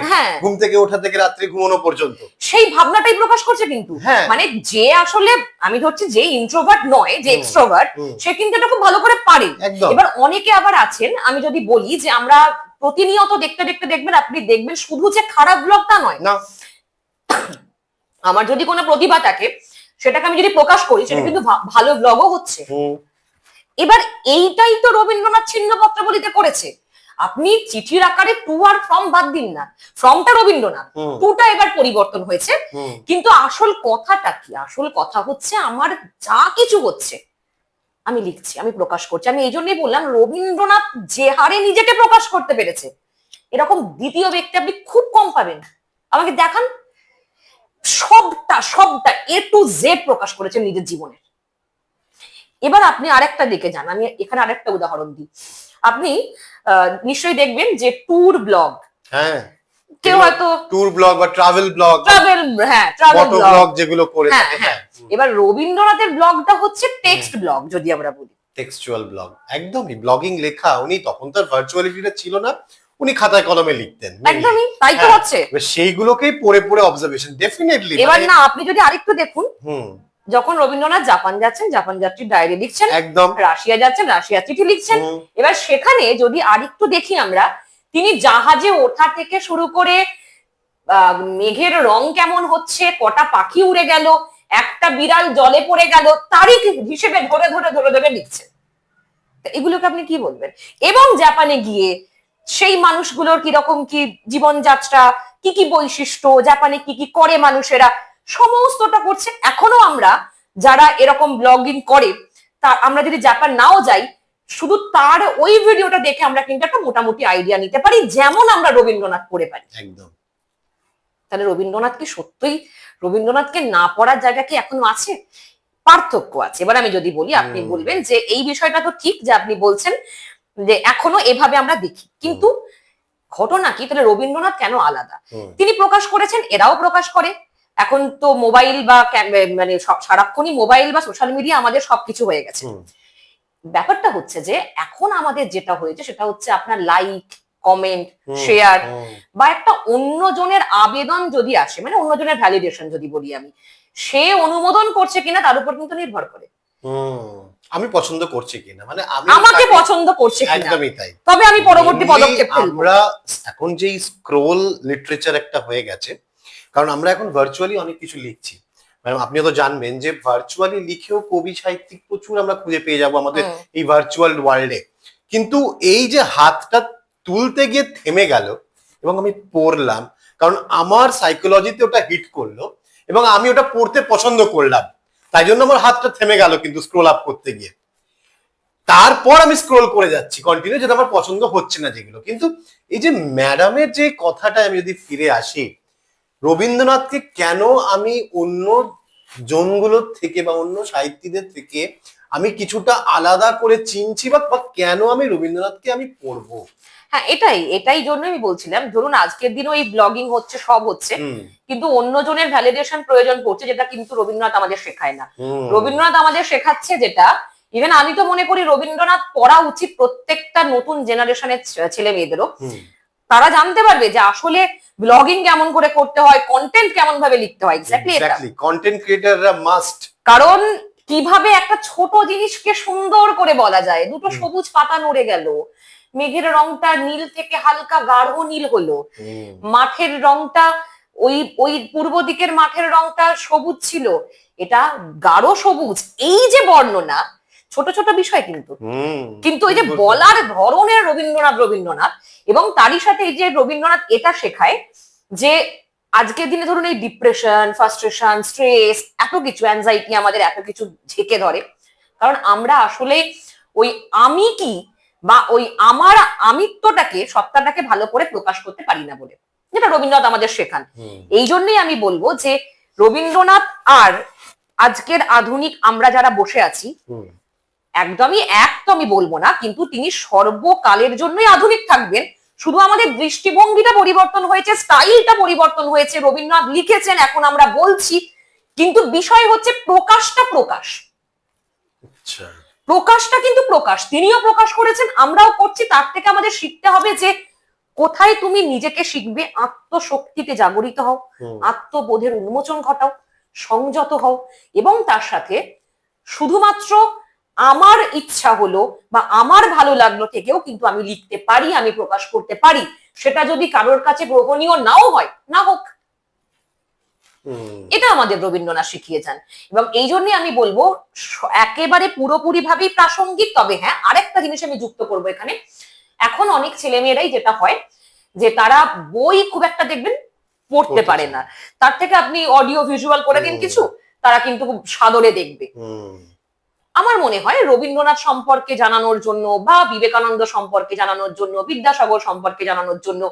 Speaker 1: ঘুম থেকে ওঠা থেকে রাত্রি ঘুমানো পর্যন্ত
Speaker 2: সেই ভাবনাটাই প্রকাশ করছে। কিন্তু মানে যে আসলে আমি ধরছি যে ইন্ট্রোভার্ট নয়, যে এক্সট্রোভার্ট, সে কিন্তু এটা খুব ভালো করে পারে। এবার অনেকে আবার আছেন, আমি যদি বলি যে আমরা প্রতিনিয়ত দেখতে দেখতে দেখবেন, আপনি দেখবেন শুধু যে খারাপ ব্লগটা নয়,
Speaker 1: না,
Speaker 2: আমার যদি কোনো প্রতিভা থাকে সেটাকে আমি যদি প্রকাশ করি, সেটা কিন্তু ভালো ব্লগও হচ্ছে। এবার এইটাই তো রবীন্দ্রনাথ ছিন্নপত্র বলিতে করেছে। আপনি চিঠির আকারে টু আর ফ্রম বাদ দিন না, ফ্রমটা রবীন্দ্রনাথ, টুটা এবার পরিবর্তন হয়েছে, কিন্তু আসল কথাটা কি? আসল কথা হচ্ছে আমার যা কিছু হচ্ছে আমি লিখছি, আমি প্রকাশ করছি। আমি এই জন্যই বললাম রবীন্দ্রনাথ যে হারে নিজেকে প্রকাশ করতে পেরেছে, এরকম দ্বিতীয় ব্যক্তি আপনি খুব কম পাবেন। আমাকে দেখান, সবটা এ টু জেড প্রকাশ করেছেন নিজের জীবনের। এবার আপনি আরেকটা দিকে যান, আমি এখানে আরেকটা উদাহরণ দিই। আপনি নিশ্চয়ই দেখবেন যে ট্যুর ব্লগ, কেউ হয়তো
Speaker 1: ট্যুর ব্লগ বা ট্রাভেল ব্লগ,
Speaker 2: ট্রাভেল
Speaker 1: ব্লগ যেগুলো করে থাকে।
Speaker 2: এবার রবীন্দ্রনাথের ব্লগটা হচ্ছে টেক্সট ব্লগ, যদি আমরা বলি
Speaker 1: টেক্সচুয়াল ব্লগ, একদমই ব্লগিং লেখা। উনি তখন তার ভার্চুয়ালিটিটা ছিল না, উনি খাতায় কলমে লিখতেন,
Speaker 2: একদমই তাই তো হচ্ছে।
Speaker 1: সেইগুলোকেই পড়ে পড়ে অবজারভেশন, ডেফিনেটলি।
Speaker 2: এবার না, আপনি যদি আরেকটু দেখুন, যখন রবীন্দ্রনাথ জাপান যাচ্ছেন, জাপান যাত্রীর ডায়েরি লিখছেন,
Speaker 1: একদম,
Speaker 2: রাশিয়া যাচ্ছেন, রাশিয়া চিঠি লিখছেন। এবার সেখানে যদি আরেকটু দেখি আমরা, তিনি জাহাজে ওঠা থেকে শুরু করে মেঘের রং কেমন হচ্ছে, কটা পাখি উড়ে গেল, একটা বিড়াল জলে পড়ে গেল, তারিখ হিসেবে ধরে ধরে ধরে ধরে লিখছেন। এগুলোকে আপনি কি বলবেন? এবং জাপানে গিয়ে সেই মানুষগুলোর কিরকম কি জীবনযাত্রা, কি কি বৈশিষ্ট্য, জাপানে কি কি করে মানুষেরা, সমস্তটা করছে। এখনো আমরা যারা এরকম ব্লগিং করে, তা আমরা যদি জাপান নাও যাই, শুধু তার ওই ভিডিওটা দেখে আমরা কিন্তু একটা মোটামুটি আইডিয়া নিতে পারি, যেমন আমরা রবীন্দ্রনাথ পড়ে পারি।
Speaker 1: একদম।
Speaker 2: তাহলে রবীন্দ্রনাথ কি সত্যই, রবীন্দ্রনাথকে না পড়ার জায়গা কি এখনো আছে? পার্থক্য আছে। এবার আমি যদি বলি, আপনি বলবেন যে এই বিষয়টা তো ঠিক যে আপনি বলছেন যে এখনো এভাবে আমরা দেখি, কিন্তু ঘটনা কি? তাহলে রবীন্দ্রনাথ কেন আলাদা? তিনি প্রকাশ করেছেন, এরাও প্রকাশ করে। এখন তো মোবাইল বা মানে সারাক্ষণই মোবাইল বা সোশ্যাল মিডিয়া আমাদের সবকিছু হয়ে গেছে। ব্যাপারটা হচ্ছে যে এখন আমাদের যেটা হয়েছে সেটা হচ্ছে আপনার লাইক, কমেন্ট, শেয়ার বা একটা অন্যজনের আবেদন যদি আসে, মানে অন্যজনের ভ্যালিডেশন যদি বলি আমি, সে অনুমোদন করছে কিনা তার উপর কিন্তু নির্ভর করে।
Speaker 1: আমি পছন্দ করছি কিনা, মানে
Speaker 2: আমাকে পছন্দ করছে কিনা,
Speaker 1: একদমই তাই।
Speaker 2: তবে আমি পরবর্তী পদক্ষেপ ফেলবো।
Speaker 1: আমরা এখন যে স্ক্রোল লিটারেচার একটা হয়ে গেছে, কারণ আমরা এখন ভার্চুয়ালি অনেক কিছু লিখছি। ম্যাডাম আপনিও তো জানবেন যে ভার্চুয়ালি লিখেও কবি সাহিত্যিক প্রচুর আমরা খুঁজে পেয়ে যাবো আমাদের এই ভার্চুয়াল ওয়ার্ল্ডে। কিন্তু এই যে হাতটা তুলতে গিয়ে থেমে গেল এবং আমি পড়লাম, কারণ আমার সাইকোলজিতে ওটা হিট করলো এবং আমি ওটা পড়তে পছন্দ করলাম, তাই জন্য আমার হাতটা থেমে গেল কিন্তু স্ক্রোল আপ করতে গিয়ে। তারপর আমি স্ক্রোল করে যাচ্ছি কন্টিনিউ, যেটা আমার পছন্দ হচ্ছে না যেগুলো। কিন্তু এই যে ম্যাডামের যে কথাটা আমি যদি ফিরে আসি, রবীন্দ্রনাথকে কেন আমি অন্য জনগুলোর থেকে বা অন্য সাহিত্যিকদের থেকে আমি কিছুটা আলাদা করে চিনছি, বা কেন আমি রবীন্দ্রনাথকে আমি পড়বো?
Speaker 2: হ্যাঁ, এটাই জন্য আমি বলছিলাম, ধরুন আজকের দিনও এই ব্লগিং হচ্ছে, সব হচ্ছে, কিন্তু অন্যজনের ভ্যালিডেশন প্রয়োজন পড়ছে, যেটা কিন্তু রবীন্দ্রনাথ আমাদের শেখায় না। রবীন্দ্রনাথ আমাদের শেখাচ্ছে যেটা, ইভেন আমি তো মনে করি রবীন্দ্রনাথ পড়া উচিত প্রত্যেকটা নতুন জেনারেশনের ছেলে মেয়েদেরও। তারা জানতে পারবে যে আসলে ব্লগিং কেমন করে করতে হয়, কন্টেন্ট কেমন ভাবে লিখতে হয়। এক্স্যাক্টলি,
Speaker 1: কন্টেন্ট ক্রিয়েটররা মাস্ট।
Speaker 2: কারণ কিভাবে একটা ছোট জিনিসকে সুন্দর করে বলা যায়, দুটো সবুজ পাতা নড়ে গেল, মেঘের রংটা নীল থেকে হালকা গাঢ় নীল হলো,
Speaker 1: হুম,
Speaker 2: মাঠের রংটা ওই ওই পূর্ব দিকের মাঠের রংটা সবুজ ছিল, এটা গাঢ় সবুজ। এই যে বর্ণনা, ছোট ছোট বিষয় কিন্তু,
Speaker 1: হুম,
Speaker 2: কিন্তু ওই যে
Speaker 1: ঠিক বলছেন।
Speaker 2: বলার ধরনের রবীন্দ্রনাথ রবীন্দ্রনাথ, এবং তারই সাথে এই যে রবীন্দ্রনাথ এটা শেখায় যে আজকের দিনে ধরুন এই ডিপ্রেশন, ফ্রাস্ট্রেশন, স্ট্রেস, এত কিছু, অ্যাংজাইটি আমাদের এত কিছু ঝেঁকে ধরে, কারণ আমরা আসলে ওই আমি কি বা ওই আমার আমিত্বটাকে, সত্তাটাকে ভালো করে প্রকাশ করতে পারি না বলে, যেটা রবীন্দ্রনাথ আমাদের শেখান।
Speaker 1: হুম,
Speaker 2: এই জন্যই আমি বলবো যে রবীন্দ্রনাথ আর আজকের আধুনিক আমরা যারা বসে আছি,
Speaker 1: হুম,
Speaker 2: একদমই এক তো আমি বলবো না, কিন্তু তিনি সর্বকালের জন্যই আধুনিক থাকবেন। শুধু আমাদের দৃষ্টিভঙ্গিটা পরিবর্তন হয়েছে, স্টাইলটা পরিবর্তন হয়েছে, রবীন্দ্রনাথ লিখেছেন, এখন আমরা বলছি, কিন্তু বিষয় হচ্ছে প্রকাশটা প্রকাশ,
Speaker 1: আচ্ছা,
Speaker 2: প্রকাশটা কিন্তু প্রকাশ, তিনিও প্রকাশ করেছেন, আমরাও করছি। তার থেকে আমাদের শিখতে হবে যে কোথায় তুমি নিজেকে শিখবে, আত্মশক্তিতে জাগরিত হও,
Speaker 1: হুম,
Speaker 2: আত্মবোধের উন্মোচন ঘটাও, সংযত হও, এবং তার সাথে শুধুমাত্র আমার ইচ্ছা হলো বা আমার ভালো লাগলো থেকেও কিন্তু আমি লিখতে পারি, আমি প্রকাশ করতে পারি। সেটা যদি কারোর কাছে গ্রহণীয় নাও হয়, না হোক,
Speaker 1: হুম,
Speaker 2: এটা আমাদের রবীন্দ্রনাথ শিখিয়ে যান। এবং এই জন্যই আমি বলবো একেবারে পুরোপুরি ভাবেই প্রাসঙ্গিক। তবে হ্যাঁ, আরেকটা জিনিস আমি যুক্ত করবো এখানে, এখন অনেক ছেলেমেয়েরাই যেটা হয় যে তারা বই খুব একটা দেখবেন পড়তে
Speaker 1: পড়তে
Speaker 2: পারে
Speaker 1: চায়
Speaker 2: না,
Speaker 1: না।
Speaker 2: তার থেকে আপনি অডিও ভিজুয়াল করে দিন
Speaker 1: হুম,
Speaker 2: কিছু, তারা কিন্তু খুব সাদরে দেখবে।
Speaker 1: হুম,
Speaker 2: আমার মনে হয় রবীন্দ্রনাথ সম্পর্কে জানানোর জন্য বা বিবেকানন্দ সম্পর্কে জানানোর জন্য, বিদ্যাসাগর সম্পর্কে জানানোর জন্য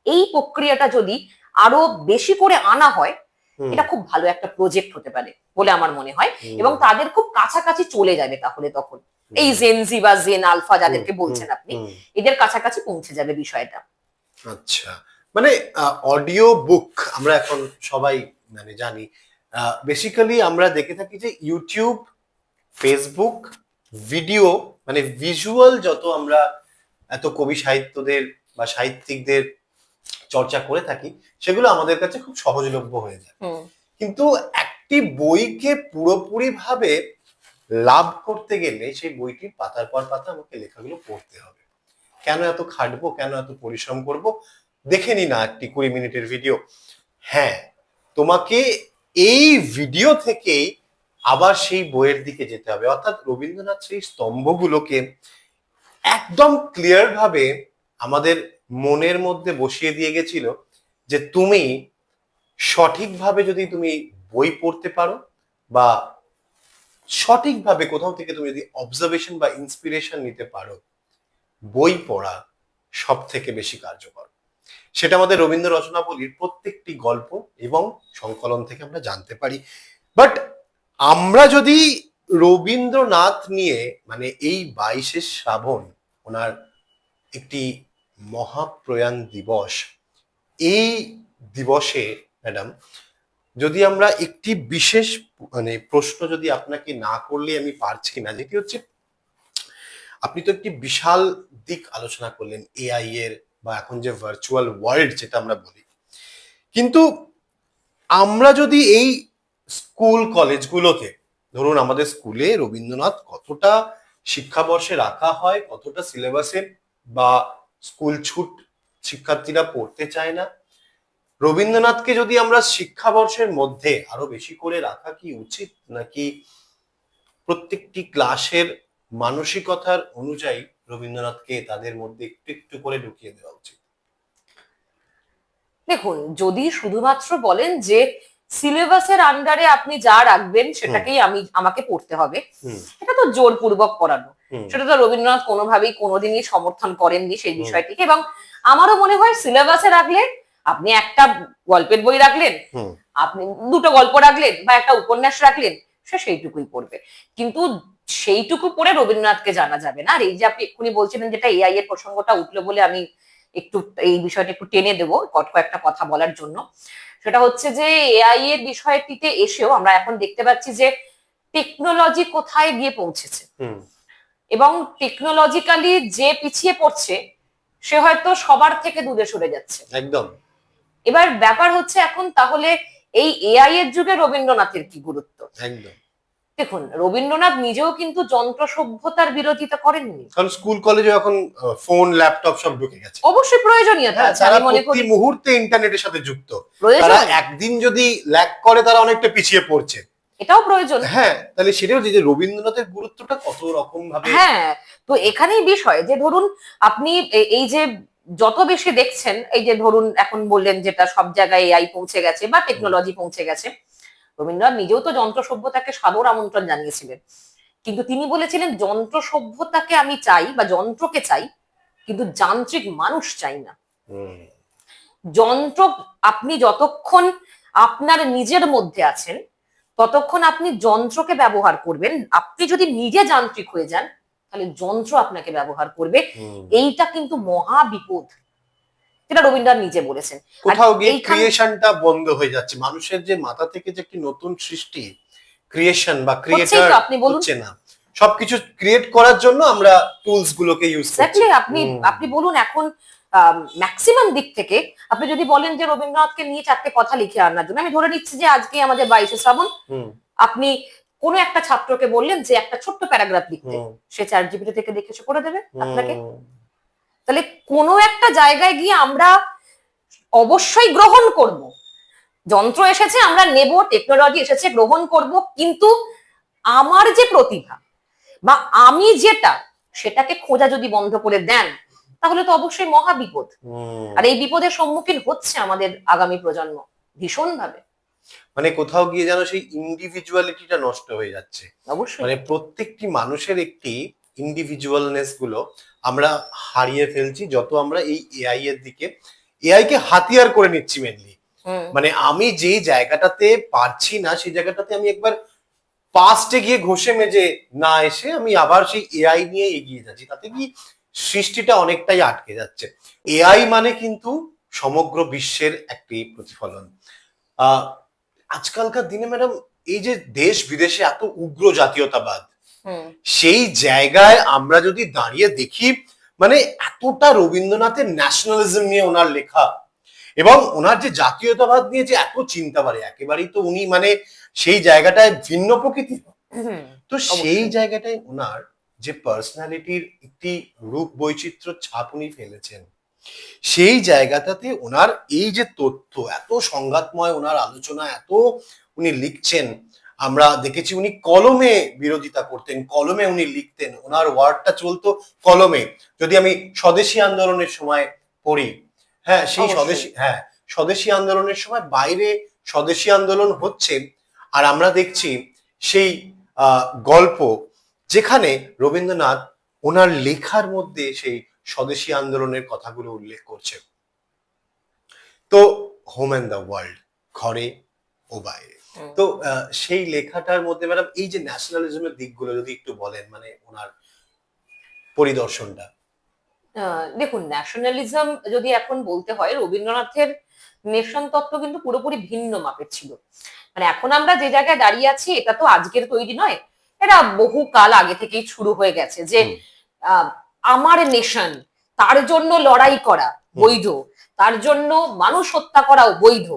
Speaker 2: এই প্রক্রিয়াটা যদি আরো বেশি করে আনা হয়,
Speaker 1: হুম,
Speaker 2: এটা খুব ভালো একটা প্রজেক্ট হতে পারে বলে আমার মনে হয়,
Speaker 1: হুম,
Speaker 2: এবং তাদের খুব কাছাকাছি চলে যাবে তাহলে তখন, এই
Speaker 1: হুম,
Speaker 2: জেনজি বা জেন আলফা
Speaker 1: হুম,
Speaker 2: যাদেরকে
Speaker 1: হুম,
Speaker 2: বলছেন আপনি,
Speaker 1: হুম।
Speaker 2: এদের কাছাকাছি পৌঁছে যাবে বিষয়টা।
Speaker 1: আচ্ছা, মানে অডিও বুক আমরা এখন সবাই মানে জানি, বেসিক্যালি আমরা দেখে থাকি যে ইউটিউব, ফেসবুক, ভিডিও, মানে ভিজুয়াল যত আমরা এত কবি সাহিত্যদের বা সাহিত্যিকদের চর্চা করে থাকি, সেগুলো আমাদের কাছে খুব সহজলভ্য হয়ে যায়।
Speaker 2: হুম।
Speaker 1: কিন্তু একটি বইকে পুরোপুরি ভাবে লাভ করতে গেলে সেই বইটির পাতার পর পাতা আমাকে লেখাগুলো পড়তে হবে। কেন এত খাটবো, কেন এত পরিশ্রম করব, দেখে নি না একটি 20 মিনিটের ভিডিও। হ্যাঁ, তোমাকে এই ভিডিও থেকেই আবার সেই বইয়ের দিকে যেতে হবে। অর্থাৎ রবীন্দ্রনাথ সেই স্তম্ভগুলোকে একদম ক্লিয়ার ভাবে আমাদের মনের মধ্যে বসিয়ে দিয়ে গেছিল যে তুমি সঠিকভাবে যদি তুমি বই পড়তে পারো, বা সঠিকভাবে কোথাও থেকে তুমি যদি অবজারভেশন বা ইন্সপিরেশন নিতে পারো, বই পড়া সব থেকে বেশি কার্যকর। সেটা আমাদের রবীন্দ্র রচনাবলীর প্রত্যেকটি গল্প এবং সংকলন থেকে আমরা জানতে পারি। বাট আমরা যদি রবীন্দ্রনাথ নিয়ে, মানে এই 22শে শ্রাবণ ওনার একটি মহাপ্রয়াণ দিবস, এই দিবসে ম্যাডাম যদি আমরা একটি বিশেষ মানে প্রশ্ন যদি আপনাকে না করলে আমি পারছি না, যেটি হচ্ছে আপনি তো একটি বিশাল দিক আলোচনা করলেন এআই এর, বা এখন যে ভার্চুয়াল ওয়ার্ল্ড যেটা আমরা বলি, কিন্তু আমরা যদি এই স্কুল কলেজগুলোতে, ধরুন আমাদের স্কুলে রবীন্দ্রনাথ কতটা শিক্ষাবর্ষে রাখা হয়, কতটা সিলেবাসে বা স্কুল ছুট শিক্ষার্থীরা পড়তে চায় না, রবীন্দ্রনাথকে যদি আমরা শিক্ষাবর্ষের মধ্যে আরো বেশি করে রাখা কি উচিত, নাকি প্রত্যেকটি ক্লাসের মানসিকতার অনুযায়ী রবীন্দ্রনাথকে তাদের মধ্যে একটু একটু করে ঢুকিয়ে দেওয়া উচিত?
Speaker 2: দেখুন, যদি শুধুমাত্র বলেন যে সিলেবাসের আন্ডারে আপনি যা রাখবেন
Speaker 1: হুম,
Speaker 2: সেটাকেই আমাকে পড়তে হবে,
Speaker 1: হুম,
Speaker 2: এটা তো জোরপূর্বক করানো।
Speaker 1: হুম,
Speaker 2: সেটা তো রবীন্দ্রনাথ কোনোভাবেই কোনোদিনই সমর্থন করেননি সেই
Speaker 1: হুম,
Speaker 2: বিষয়টিকে। এবং আমারও মনে হয় সিলেবাসে রাখলে, আপনি একটা গল্পের বই রাখলেন,
Speaker 1: হুম,
Speaker 2: আপনি দুটো গল্প রাখলেন বা একটা উপন্যাস রাখলেন, সে সেইটুকুই পড়বে, কিন্তু সেইটুকু পড়ে রবীন্দ্রনাথকে জানা যাবে না। আর এই যে আপনি এক্ষুনি বলছিলেন, যেটা এআই এর প্রসঙ্গটা উঠলো বলে আমি একটু এই বিষয়টা একটু টেনে দেবো কয়েকটা কথা বলার জন্য, সেটা হচ্ছে যে এআই এর বিষয়টিতে এসেও আমরা এখন দেখতে পাচ্ছি যে টেকনোলজি কোথায় গিয়ে পৌঁছেছে,
Speaker 1: হুম,
Speaker 2: এবং টেকনোলজিক্যালি যে পিছিয়ে পড়ছে সে হয়তো সবার থেকে দূরে সরে যাচ্ছে।
Speaker 1: একদম।
Speaker 2: এবার ব্যাপার হচ্ছে এখন তাহলে এই এআই এর যুগে রবীন্দ্রনাথের কি গুরুত্ব?
Speaker 1: একদম।
Speaker 2: দেখুন, রবীন্দ্রনাথ নিজেও কিন্তু যন্ত্র সভ্যতার বিরোধিতা করেননি।
Speaker 1: কারণ স্কুল কলেজে এখন ফোন ল্যাপটপ সব ঢুকে গেছে,
Speaker 2: অবশ্যই প্রয়োজনীয়তা
Speaker 1: হ্যাঁ,
Speaker 2: আছে,
Speaker 1: তারা
Speaker 2: আমি মনে
Speaker 1: প্রতি
Speaker 2: করি
Speaker 1: মুহূর্তে ইন্টারনেটের সাথে যুক্ত।
Speaker 2: প্রয়োজন,
Speaker 1: তারা একদিন যদি ল্যাগ করে তারা অনেকটা পিছিয়ে পড়ছে।
Speaker 2: এটাও প্রয়োজন।
Speaker 1: হ্যাঁ, তাহলে সেটাও যে রবীন্দ্রনাথের গুরুত্বটা কত রকম ভাবে।
Speaker 2: হ্যাঁ, তো এখানেই বিষয় যে ধরুন আপনি এই যে যত বেশি দেখছেন, এই যে ধরুন এখন বললেন যেটা সব জায়গায় এআই পৌঁছে গেছে বা টেকনোলজি পৌঁছে গেছে, রবীন্দ্রনাথ নিজেও তো যন্ত্র সভ্যতাকে সাদর আমন্ত্রণ জানিয়েছিলেন, কিন্তু তিনি বলেছিলেন যন্ত্র সভ্যতাকে আমি চাই বা যন্ত্রকে চাই, কিন্তু যান্ত্রিক মানুষ চাই না।
Speaker 1: হুম,
Speaker 2: যন্ত্র, আপনি যতক্ষণ আপনার নিজের মধ্যে আছেন ততক্ষণ আপনি যন্ত্রকে ব্যবহার করবেন। আপনি যদি নিজে যান্ত্রিক হয়ে যান তাহলে যন্ত্র আপনাকে ব্যবহার করবে।
Speaker 1: হুম।
Speaker 2: এইটা কিন্তু মহা বিপদ, যেটা রবীন্দ্রনাথ নিজে বলেছেন। আর
Speaker 1: কোথাও গিয়ে
Speaker 2: এইখান
Speaker 1: ক্রিয়েশনটা বন্ধ হয়ে যাচ্ছে, মানুষের যে মাথা থেকে যে একটি নতুন সৃষ্টি, ক্রিয়েশন বা
Speaker 2: হচ্ছেই
Speaker 1: ক্রিয়েটার
Speaker 2: তো, আপনি বলুন
Speaker 1: হচ্ছে না। সবকিছু ক্রিয়েট করার জন্য আমরা টুলস গুলোকে ইউজ করছি।
Speaker 2: এক্স্যাক্টলি। আপনি বলুন এখন ম্যাক্সিমাম দিক থেকে আপনি যদি বলেন যে রবীন্দ্রনাথকে নিয়ে 4টে কথা লিখে আনার জন্য, আমি ধরে নিচ্ছি যে আজকে আমাদের 22শে শ্রাবণ,
Speaker 1: হুম,
Speaker 2: আপনি কোনো একটা ছাত্রকে বললেন যে একটা ছোট্ট প্যারাগ্রাফ লিখতে,
Speaker 1: হুম,
Speaker 2: সে চ্যাটজিপিটি থেকে দেখে সে করে দেবে আপনাকে।
Speaker 1: হুম,
Speaker 2: তাহলে কোনো একটা জায়গায় গিয়ে আমরা অবশ্যই গ্রহণ করব, যন্ত্র এসেছে আমরা নেব, টেকনোলজি এসেছে গ্রহণ করব, কিন্তু আমার যে প্রতিভা বা আমি যেটা, সেটাকে খোঁজা যদি বন্ধ করে দেন তাহলে তো অবশ্যই মহা বিপদ।
Speaker 1: হুম।
Speaker 2: আর এই বিপদের সম্মুখীন হচ্ছে আমাদের আগামী প্রজন্ম ভীষণ ভাবে।
Speaker 1: মানে কোথাও গিয়ে যেন সেই ইন্ডিভিজুয়ালিটিটা নষ্ট হয়ে যাচ্ছে।
Speaker 2: অবশ্যই।
Speaker 1: মানে প্রত্যেকটি মানুষের একটি ইন্ডিভিজুয়ালনেস গুলো আমরা হারিয়ে ফেলছি যত আমরা এই এআই এর দিকে, এআই কে হাতিয়ার করে নিচ্ছি মেনলি।
Speaker 2: হুম,
Speaker 1: মানে আমি যেই জায়গাটাতে পারছি না সেই জায়গাটাতে আমি একবার পাস্টে গিয়ে ঘষে মেজে না এসে আমি আবার সেই এআই নিয়ে এগিয়ে যাচ্ছি, তাতে কি সৃষ্টিটা অনেকটাই আটকে যাচ্ছে। এআই মানে কিন্তু সমগ্র বিশ্বের একটি প্রতিফলন। আহ আজকালকার দিনে ম্যাডাম এই যে দেশ বিদেশে এত উগ্র জাতীয়তাবাদ,
Speaker 2: হুম,
Speaker 1: সেই জায়গায় আমরা যদি দাঁড়িয়ে দেখি, মানে এতটা রবীন্দ্রনাথের ন্যাশনালিজম নিয়ে ওনার লেখা এবং ওনার যে জাতীয়তাবাদ নিয়ে যে এত চিন্তা পারে, একেবারেই তো উনি মানে সেই জায়গাটায় ভিন্ন প্রকৃতির।
Speaker 2: হুম,
Speaker 1: তো সেই
Speaker 2: অবশ্যই।
Speaker 1: জায়গাটায় ওনার যে পার্সোনালিটির একটি রূপ বৈচিত্র্য ছাপ উনি ফেলেছেন, সেই জায়গাটাতে ওনার এই যে তথ্য এত সংঘাতময়, ওনার আলোচনা এত উনি লিখছেন, আমরা দেখেছি উনি কলমে বিরোধিতা করতেন, কলমে উনি লিখতেন, ওনার ওয়ার্ডটা চলতো কলমে। যদি আমি স্বদেশী আন্দোলনের সময় পড়ি, হ্যাঁ সেই
Speaker 2: অবশ্যই।
Speaker 1: স্বদেশী, হ্যাঁ স্বদেশী আন্দোলনের সময় বাইরে স্বদেশী আন্দোলন হচ্ছে আর আমরা দেখছি সেই গল্প যেখানে রবীন্দ্রনাথ ওনার লেখার মধ্যে সেই স্বদেশী আন্দোলনের কথাগুলো উল্লেখ করছে। তো হোম অ্যান্ড দ্য ওয়ার্ল্ড, ঘরে ও বাইরে।
Speaker 2: হুম।
Speaker 1: তো সেই লেখাটার মধ্যে ম্যাডাম এই যে ন্যাশনালিজমের দিকগুলো যদি একটু বলেন, মানে ওনার পরিদর্শনটা।
Speaker 2: দেখুন, ন্যাশনালিজম যদি এখন বলতে হয়, রবীন্দ্রনাথের নেশন তত্ত্ব কিন্তু পুরোপুরি ভিন্ন মাপের ছিল। মানে এখন আমরা যে জায়গায় দাঁড়িয়ে আছি এটা তো আজকের তৈরি নয়, এটা বহু কাল আগে থেকেই শুরু হয়ে গেছে যে
Speaker 1: হুম,
Speaker 2: আহ, আমার নেশন, তার জন্য লড়াই করা বৈধ, তার জন্য মানুষ হত্যা করাও বৈধ,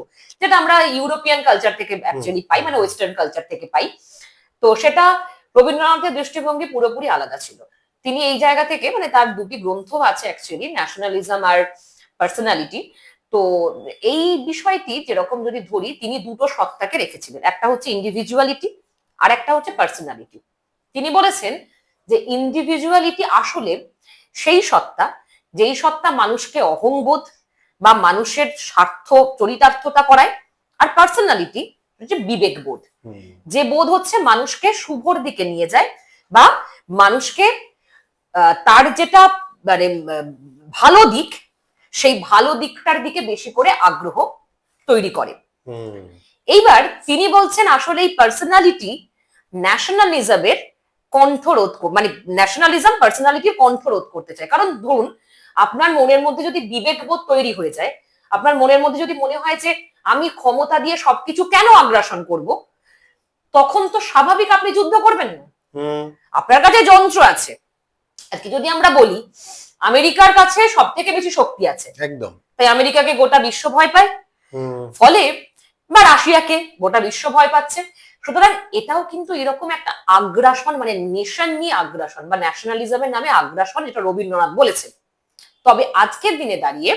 Speaker 2: যেটা আমরা ইউরোপিয়ান কালচার থেকে অ্যাকচুয়ালি পাই, মানে ওয়েস্টার্ন কালচার থেকে পাই। তো সেটা রবীন্দ্রনাথের দৃষ্টিভঙ্গি পুরোপুরি আলাদা ছিল। তিনি এই জায়গা থেকে, মানে তার দুটি গ্রন্থ আছে অ্যাকচুয়ালি, ন্যাশনালিজম আর পার্সোনালিটি। তো এই বিষয়টি যেরকম যদি ধরি, তিনি দুটো সত্তাকে রেখেছিলেন, একটা হচ্ছে ইন্ডিভিজুয়ালিটি আর একটা হচ্ছে পার্সোনালিটি। তিনি বলেছেন যে ইন্ডিভিজুয়ালিটি আসলে সেই সত্তা, যেই সত্তা মানুষকে অহংবোধ বা মানুষের স্বার্থ চরিতার্থতা করায়, আর পার্সোনালিটি হচ্ছে বিবেকবোধ,
Speaker 1: হুম,
Speaker 2: যে বোধ হচ্ছে মানুষকে শুভর দিকে নিয়ে যায় বা মানুষকে তার যেটা মানে ভালো দিক, সেই ভালো দিকটার দিকে বেশি করে আগ্রহ তৈরি করে।
Speaker 1: হুম,
Speaker 2: এইবার তিনি বলছেন আসলে এই পার্সোনালিটি ন্যাশনালিজমের কণ্ঠরোধ, মানে ন্যাশনালিজম পার্সোনালিটির কণ্ঠরোধ করতে চায়। কারণ ধরুন আপনার মনের মধ্যে যদি বিবেকবোধ তৈরি হয়ে যায়, আপনার মনের মধ্যে যদি মনে হয় যে আমি ক্ষমতা দিয়ে সবকিছু কেন আগ্রাসন করব, তখন তো স্বাভাবিক আপনি যুদ্ধ করবেন না।
Speaker 1: হুম,
Speaker 2: আপনার কাছে যন্ত্র আছে, আজকে যদি আমরা বলি আমেরিকার কাছে সব থেকে বেশি শক্তি আছে,
Speaker 1: একদম।
Speaker 2: তাই আমেরিকাকে গোটা বিশ্ব ভয় পায়।
Speaker 1: হুম,
Speaker 2: ফলে বা রাশিয়াকে গোটা বিশ্ব ভয় পাচ্ছে। সুতরাং এটাও কিন্তু এরকম একটা আগ্রাসন, মানে নেশন নিয়ে আগ্রাসন বা ন্যাশনালিজমের নামে আগ্রাসন, এটা রবীন্দ্রনাথ বলেছেন। তবে আজকের দিনে দাঁড়িয়ে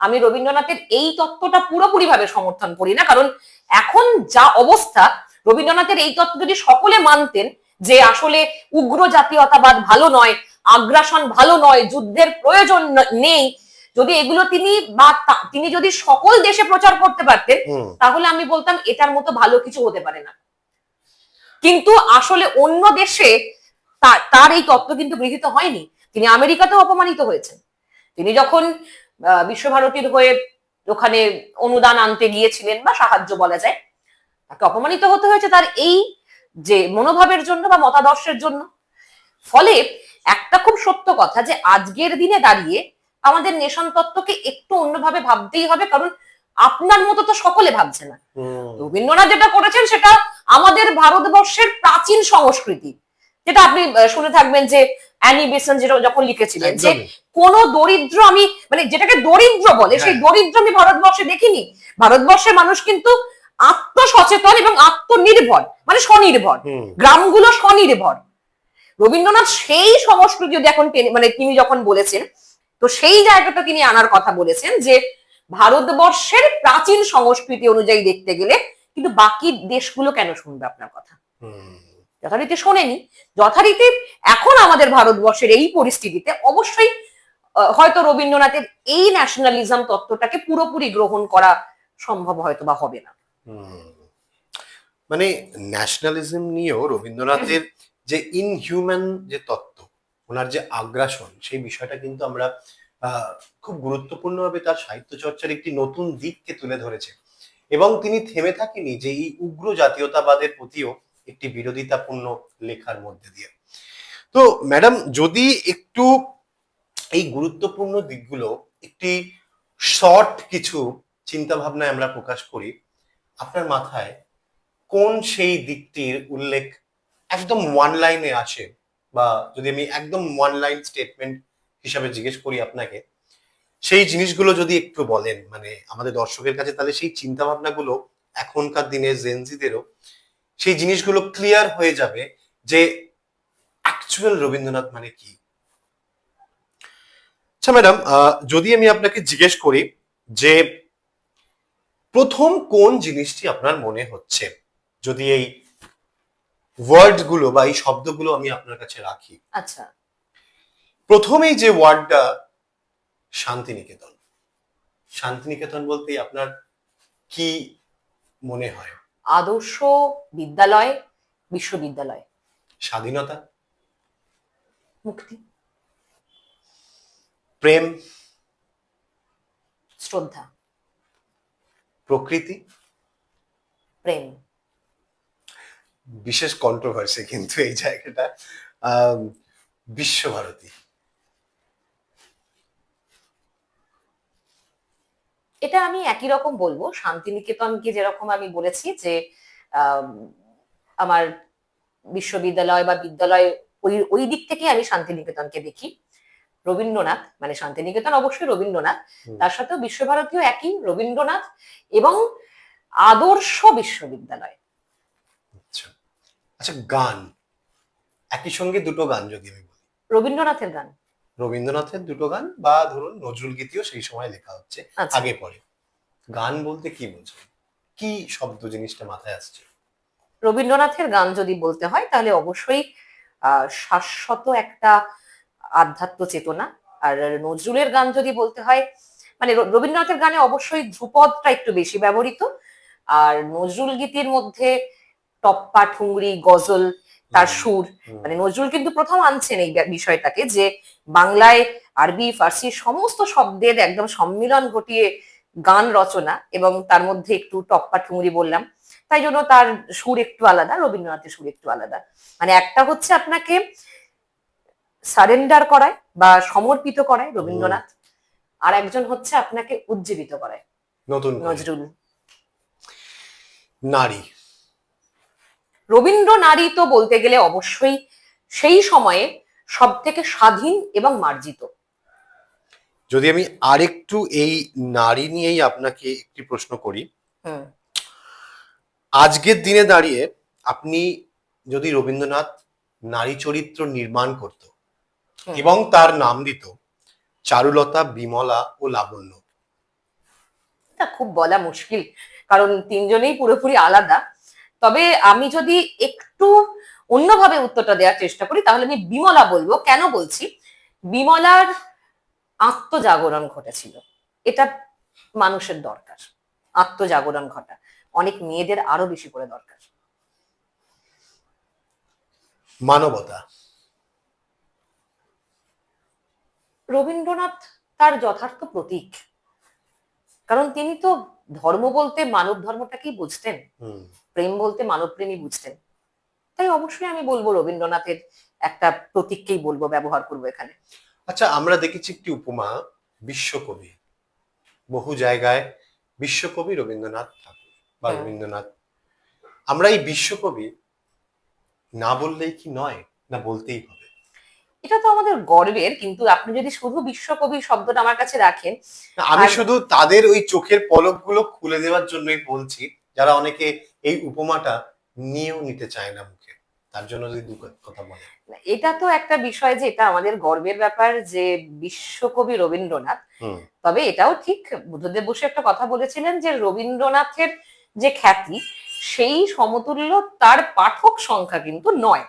Speaker 2: আমি রবীন্দ্রনাথের এই তত্ত্বটা পুরোপুরি ভাবে সমর্থন করি না, কারণ এখন যা অবস্থা, রবীন্দ্রনাথের এই তত্ত্ব যদি সকলে মানতেন যে আসলে উগ্র জাতীয়তাবাদ ভালো নয়, আগ্রাসন ভালো নয়, যুদ্ধের প্রয়োজন নেই, যদি এগুলো তিনি যদি সকল দেশে প্রচার করতে পারতেন, তাহলে আমি বলতাম এটার মতো ভালো কিছু হতে পারে না। কিন্তু আসলে অন্য দেশে তার এই তত্ত্ব কিন্তু গৃহীত হয়নি। তিনি আমেরিকাতেও অপমানিত হয়েছেন। তিনি যখন বিশ্বভারতীর হয়ে ওখানে অনুদান আনতে গিয়েছিলেন বা সাহায্য বলা যায়, তাকে অপমানিত হতে হয়েছে তার এই যে মনোভাবের জন্য বা মতাদর্শের জন্য। ফলে একটা খুব সত্য কথা যে আজকের দিনে দাঁড়িয়ে আমাদের নেশন তত্ত্বকে একটু অন্যভাবে ভাবতেই হবে, কারণ আপনার মতো তো সকলে ভাবছে না। রবীন্দ্রনাথ যেটা করেছেন সেটা আমাদের ভারতবর্ষের প্রাচীন সংস্কৃতি, যেটা আপনি শুনে থাকবেন যে অ্যানি বেসন যেটা যখন লিখেছিলেন যে কোন দরিদ্র, আমি মানে যেটাকে দরিদ্র বলে সেই দরিদ্র আমি ভারতবর্ষে দেখিনি। ভারতবর্ষের মানুষ কিন্তু আত্মসচেতন এবং আত্মনির্ভর, মানে স্বনির্ভর, গ্রামগুলো স্বনির্ভর। রবীন্দ্রনাথ সেই সংস্কৃতি যদি এখন মানে তিনি যখন বলেছেন, তো সেই জায়গাটা তিনি আনার কথা বলেছেন যে ভারতবর্ষের প্রাচীন সংস্কৃতি অনুযায়ী দেখতে গেলে কিন্তু বাকি দেশগুলো কেন শুনবে আপনার কথা? যথারীতি শোনেনি। যথারীতি এখন আমাদের ভারতবর্ষের এই পরিস্থিতিতে অবশ্যই হয়তো রবীন্দ্রনাথের এই ন্যাশনালিজম তত্ত্বটাকে পুরোপুরি গ্রহণ করা সম্ভব হয়তো বা হবে না।
Speaker 1: মানে ন্যাশনালিজম নিয়েও রবীন্দ্রনাথের যে ইনহিউম্যান যে তত্ত্ব, ওনার যে আগ্রাসন, সেই বিষয়টা কিন্তু আমরা খুব গুরুত্বপূর্ণভাবে তার সাহিত্য চর্চার একটি নতুন দিককে তুলে ধরেছে। এবং তিনি থেমে থাকেনি যে এই উগ্র জাতীয়তাবাদের প্রতিও একটি বিরোধিতাপূর্ণ লেখার মধ্যে দিয়ে। তো ম্যাডাম, যদি একটু এই গুরুত্বপূর্ণ দিকগুলো একটি শর্ট কিছু চিন্তা ভাবনায় আমরা প্রকাশ করি, আপনার মাথায় কোন সেই দিকটির উল্লেখ একদম ওয়ান লাইনে আসে, বা যদি আমি একদম ওয়ান লাইন স্টেটমেন্ট হিসাবে জিজ্ঞেস করি আপনাকে, সেই জিনিসগুলো যদি একটু বলেন মানে আমাদের দর্শকের কাছে, তাহলে সেই চিন্তা ভাবনাগুলো এখনকার দিনে জেনজিদেরও সেই জিনিসগুলো ক্লিয়ার হয়ে যাবে যে অ্যাকচুয়াল রবীন্দ্রনাথ মানে কি। আচ্ছা ম্যাডাম, যদি আমি আপনাকে জিজ্ঞেস করি যে প্রথম কোন জিনিসটি আপনার মনে হচ্ছে, যদি এই ওয়ার্ড গুলো বা এই শব্দগুলো আমি আপনার কাছে রাখি,
Speaker 2: আচ্ছা,
Speaker 1: প্রথমেই যে ওয়ার্ডটা শান্তিনিকেতন, শান্তিনিকেতন বলতে আপনার কি মনে হয়?
Speaker 2: আদর্শ বিদ্যালয়, বিশ্ববিদ্যালয়,
Speaker 1: স্বাধীনতা,
Speaker 2: মুক্তি,
Speaker 1: প্রেম,
Speaker 2: শ্রদ্ধা,
Speaker 1: প্রকৃতি,
Speaker 2: প্রেম।
Speaker 1: বিশেষ কন্ট্রোভার্সি কিন্তু এই জায়গাটা। বিশ্বভারতী,
Speaker 2: এটা আমি একই রকম বলবো। শান্তিনিকেতনকে যেরকম আমি বলেছি যে আমার বিশ্ববিদ্যালয় বা বিদ্যালয়, ওই ওই দিক থেকে আমি শান্তিনিকেতনকে দেখি। রবীন্দ্রনাথ মানে শান্তিনিকেতন অবশ্যই রবীন্দ্রনাথ, তার সাথেও বিশ্বভারতীও একই, রবীন্দ্রনাথ এবং আদর্শ বিশ্ববিদ্যালয়।
Speaker 1: আচ্ছা আচ্ছা, গান, একই সঙ্গে দুটো গান যদি আমি বলি,
Speaker 2: রবীন্দ্রনাথের গান,
Speaker 1: রবীন্দ্রনাথের দুটো গান, বা ধরুন নজরুল গীতিও সেই সময় লেখা হচ্ছে, আগে পরে, গান বলতে কি বোঝেন, কি শব্দ জিনিসটা মাথায় আসছে?
Speaker 2: রবীন্দ্রনাথের গান যদি বলতে হয় তাহলে অবশ্যই শাশ্বত একটা আধ্যাত্ম চেতনা। আর নজরুলের গান যদি বলতে হয়, মানে রবীন্দ্রনাথের গানে অবশ্যই ধ্রুপদটা একটু বেশি ব্যবহৃত, আর নজরুল গীতির মধ্যে টপ্পা, ঠুংরি, গজল, তার সুর, মানে নজরুল কিন্তু প্রথম আনছেন এই বিষয়টাকে যে বাংলায় আরবি ফার্সি সমস্ত শব্দের একদম সম্মিলন ঘটিয়ে গান রচনা, এবং তার মধ্যে একটু টপ্পা ঠুংরি বললাম, তাই জন্য তার সুর একটু আলাদা, রবীন্দ্রনাথের সুর একটু আলাদা। মানে একটা হচ্ছে আপনাকে সারেন্ডার করায় বা সমর্পিত করায় রবীন্দ্রনাথ, আর একজন হচ্ছে আপনাকে উজ্জীবিত করায়
Speaker 1: নতুন
Speaker 2: নজরুল।
Speaker 1: নারী,
Speaker 2: রবীন্দ্র নারী তো বলতে গেলে অবশ্যই সেই সময়ে সব থেকে স্বাধীন এবং মার্জিত।
Speaker 1: যদি আমি আরেকটু এই নারী নিয়েই আপনাকে একটি প্রশ্ন করি, আজকের দিনে দাঁড়িয়ে আপনি যদি রবীন্দ্রনাথ নারী চরিত্র নির্মাণ করত
Speaker 2: হুম।
Speaker 1: এবং তার নাম দিত চারুলতা, বিমলা ও লাবণ্য,
Speaker 2: এটা খুব বলা মুশকিল, কারণ তিনজনেই পুরোপুরি আলাদা। তবে আমি যদি একটু অন্যভাবে উত্তরটা দেওয়ার চেষ্টা করি, তাহলে আমি বিমলা বলবো। কেন বলছি? বিমলার আত্মজাগরণ ঘটেছিল, এটা মানুষের দরকার। আত্মজাগরণ ঘটা অনেক মেয়েদের আরো বেশি করে দরকার।
Speaker 1: মানবতা।
Speaker 2: রবীন্দ্রনাথ তার যথার্থ প্রতীক, কারণ তিনি তো ধর্ম বলতে মানব ধর্মটাকেই বুঝতেন,
Speaker 1: হুম।
Speaker 2: প্রেম বলতে মানব প্রেমই বুঝতেন। তাই অবশ্যই আমি বলবো রবীন্দ্রনাথের একটা প্রতীককেই বলবো, ব্যবহার করবো এখানে।
Speaker 1: আচ্ছা, আমরা দেখেছি একটি উপমা, বিশ্বকবি। বহু জায়গায় বিশ্বকবি রবীন্দ্রনাথ ঠাকুর বা
Speaker 2: হুম।
Speaker 1: রবীন্দ্রনাথ। আমরা এই বিশ্বকবি না বললেই কি নয়, না বলতেই হবে?
Speaker 2: এটা তো আমাদের গর্বের, কিন্তু আপনি যদি শুধু বিশ্বকবি শব্দটা আমার কাছে রাখেন।
Speaker 1: না, আমি
Speaker 2: আর
Speaker 1: শুধু তাদের ওই চোখের পলকগুলো খুলে দেওয়ার জন্যই বলছি, যারা অনেকে এই উপমাটা নিয়েও নিতে চায় না মুখে। তার জন্য যদি দু কথা বলে।
Speaker 2: এটা তো একটা বিষয় যে এটা আমাদের গর্বের ব্যাপার যে বিশ্বকবি রবীন্দ্রনাথ।
Speaker 1: হুম।
Speaker 2: তবে এটাও ঠিক, বুদ্ধদেব বসু একটা কথা বলেছিলেন যে রবীন্দ্রনাথের যে খ্যাতি, সেই সমতুল্য তার পাঠক সংখ্যা কিন্তু নয়।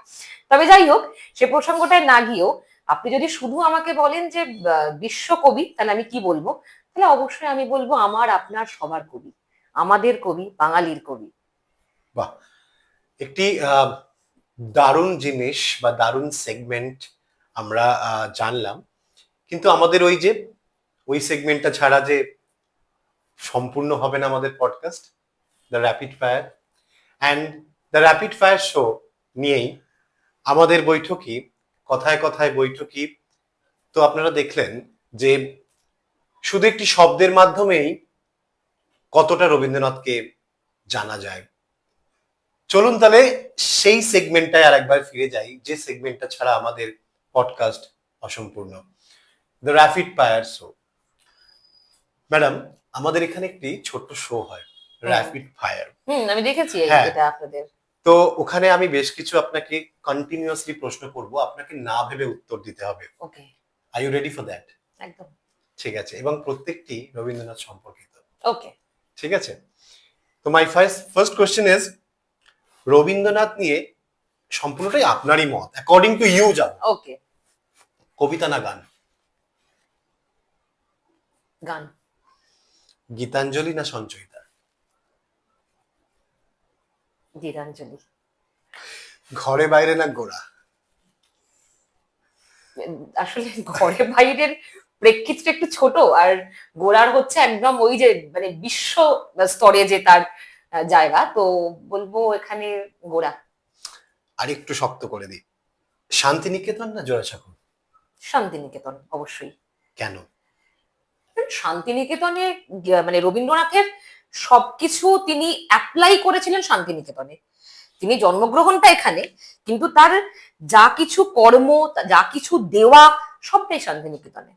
Speaker 2: তবে যাই হোক, সে প্রসঙ্গটায় না গিয়েও আপনি যদি শুধু আমাকে বলেন যে বিশ্বকবি, তাহলে আমি কি বলবো? তাহলে অবশ্যই আমি বলবো আমার আপনার সবার কবি, আমাদের কবি, বাঙালির কবি।
Speaker 1: বাহ, একটি দারুণ জিনিস বা দারুণ সেগমেন্ট আমরা জানলাম। কিন্তু আমাদের ওই সেগমেন্টটা ছাড়া যে সম্পূর্ণ হবে না আমাদের podcast, the rapid fire. And the rapid fire show নিয়েই আমাদের বৈঠকি, কথায় কথায় বৈঠকি। তো আপনারা দেখলেন যে শুধু একটি শব্দের মাধ্যমেই কতটা রবীন্দ্রনাথকে জানা যায়। চলুন তাহলে সেই সেগমেন্টটায় আরেকবার ফিরে যাই, যে সেগমেন্টটা ছাড়া আমাদের পডকাস্ট অসম্পূর্ণ, the rapid fire show. Madam, আমাদের এখানে একটি ছোট্ট শো হয়, র্যাপিড ফায়ার।
Speaker 2: আমি দেখেছি
Speaker 1: হ্যাঁ,
Speaker 2: এটা আপনাদের।
Speaker 1: তো ওখানে আমি বেশ কিছু আপনাকে কন্টিনিউয়াসলি প্রশ্ন করব, আপনাকে না ভেবে উত্তর দিতে হবে।
Speaker 2: Okay.
Speaker 1: Are you ready for that?
Speaker 2: একদম।
Speaker 1: ঠিক আছে, এবং প্রত্যেকটি রবীন্দ্রনাথ সম্পর্কিত।
Speaker 2: ওকে।
Speaker 1: ঠিক আছে, তো my first question is, Rabindranath নিয়ে সম্পূর্ণটাই আপনারই মত, অ্যাকর্ডিং টু ইউ যাব।
Speaker 2: ওকে।
Speaker 1: কবিতা না গান?
Speaker 2: গান।
Speaker 1: গীতাঞ্জলি না সঞ্চয়িতা?
Speaker 2: গীতাঞ্জলি।
Speaker 1: ঘরে বাইরে না গোড়া?
Speaker 2: আসলে ঘরে বাইরের প্রেক্ষিতটা একটু ছোট, আর গোড়ার হচ্ছে একদম ওই যে মানে বিশ্ব স্তরে যে তার জায়গা, তো বলবো এখানে গোড়া।
Speaker 1: আর একটু শক্ত করে দিই, শান্তিনিকেতন না জোড়াসাঁকো?
Speaker 2: শান্তিনিকেতন অবশ্যই।
Speaker 1: কেন?
Speaker 2: শান্তিনিকেতনে মানে রবীন্দ্রনাথের সবকিছু তিনি অ্যাপ্লাই করেছিলেন শান্তিনিকেতনে। তিনি জন্মগ্রহণটা এখানে, কিন্তু তার যা কিছু কর্ম, যা কিছু দেওয়া, সবটাই শান্তিনিকেতনে।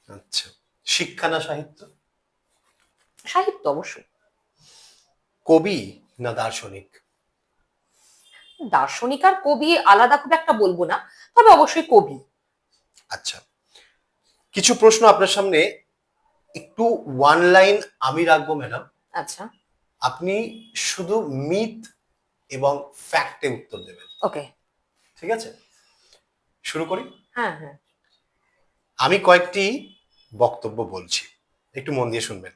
Speaker 1: আচ্ছা, শিক্ষা না সাহিত্য?
Speaker 2: সাহিত্য অবশ্যই।
Speaker 1: কবি না দার্শনিক?
Speaker 2: দার্শনিক আর কবি আলাদা খুব একটা বলবো না, তবে অবশ্যই কবি।
Speaker 1: আচ্ছা, কিছু প্রশ্ন আপনার সামনে, একটু ওয়ান লাইন আমি রাখবো ম্যাডাম।
Speaker 2: আচ্ছা।
Speaker 1: আপনি শুধু মিথ এবং ফ্যাক্টে উত্তর দেবেন।
Speaker 2: ওকে।
Speaker 1: ঠিক আছে, শুরু করি।
Speaker 2: হ্যাঁ হ্যাঁ।
Speaker 1: আমি কয়েকটি বক্তব্য বলছি, একটু মন দিয়ে শুনবেন।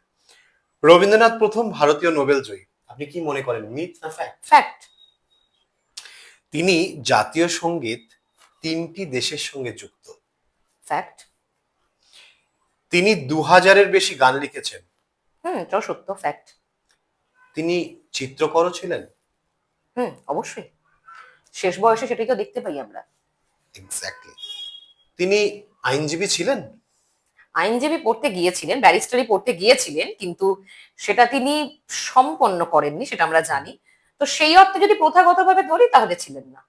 Speaker 1: রবীন্দ্রনাথ প্রথম ভারতীয় নোবেল জয়ী, আপনি কি মনে করেন, মিথ না ফ্যাক্ট?
Speaker 2: ফ্যাক্ট।
Speaker 1: তিনি জাতীয় সঙ্গীত 3টি দেশের সঙ্গে যুক্ত।
Speaker 2: ফ্যাক্ট।
Speaker 1: তিনি 2000-এর বেশি গান লিখেছেন।
Speaker 2: এটাও সত্য। ফ্যাক্ট।
Speaker 1: তিনি চিত্রকরও ছিলেন।
Speaker 2: অবশ্যই, শেষ বয়সে সেটাই তো দেখতে পাই আমরা।
Speaker 1: এক্স্যাক্টলি। তিনি আইনজীবী ছিলেন।
Speaker 2: আইনজীবী পড়তে গিয়েছিলেন, ব্যারিস্টারি পড়তে গিয়েছিলেন, কিন্তু সেটা তিনি সম্পন্ন করেননি, সেটা আমরা জানি। তো সেই অর্থে যদি প্রথাগতভাবে ধরি, তাহলে ছিলেন না।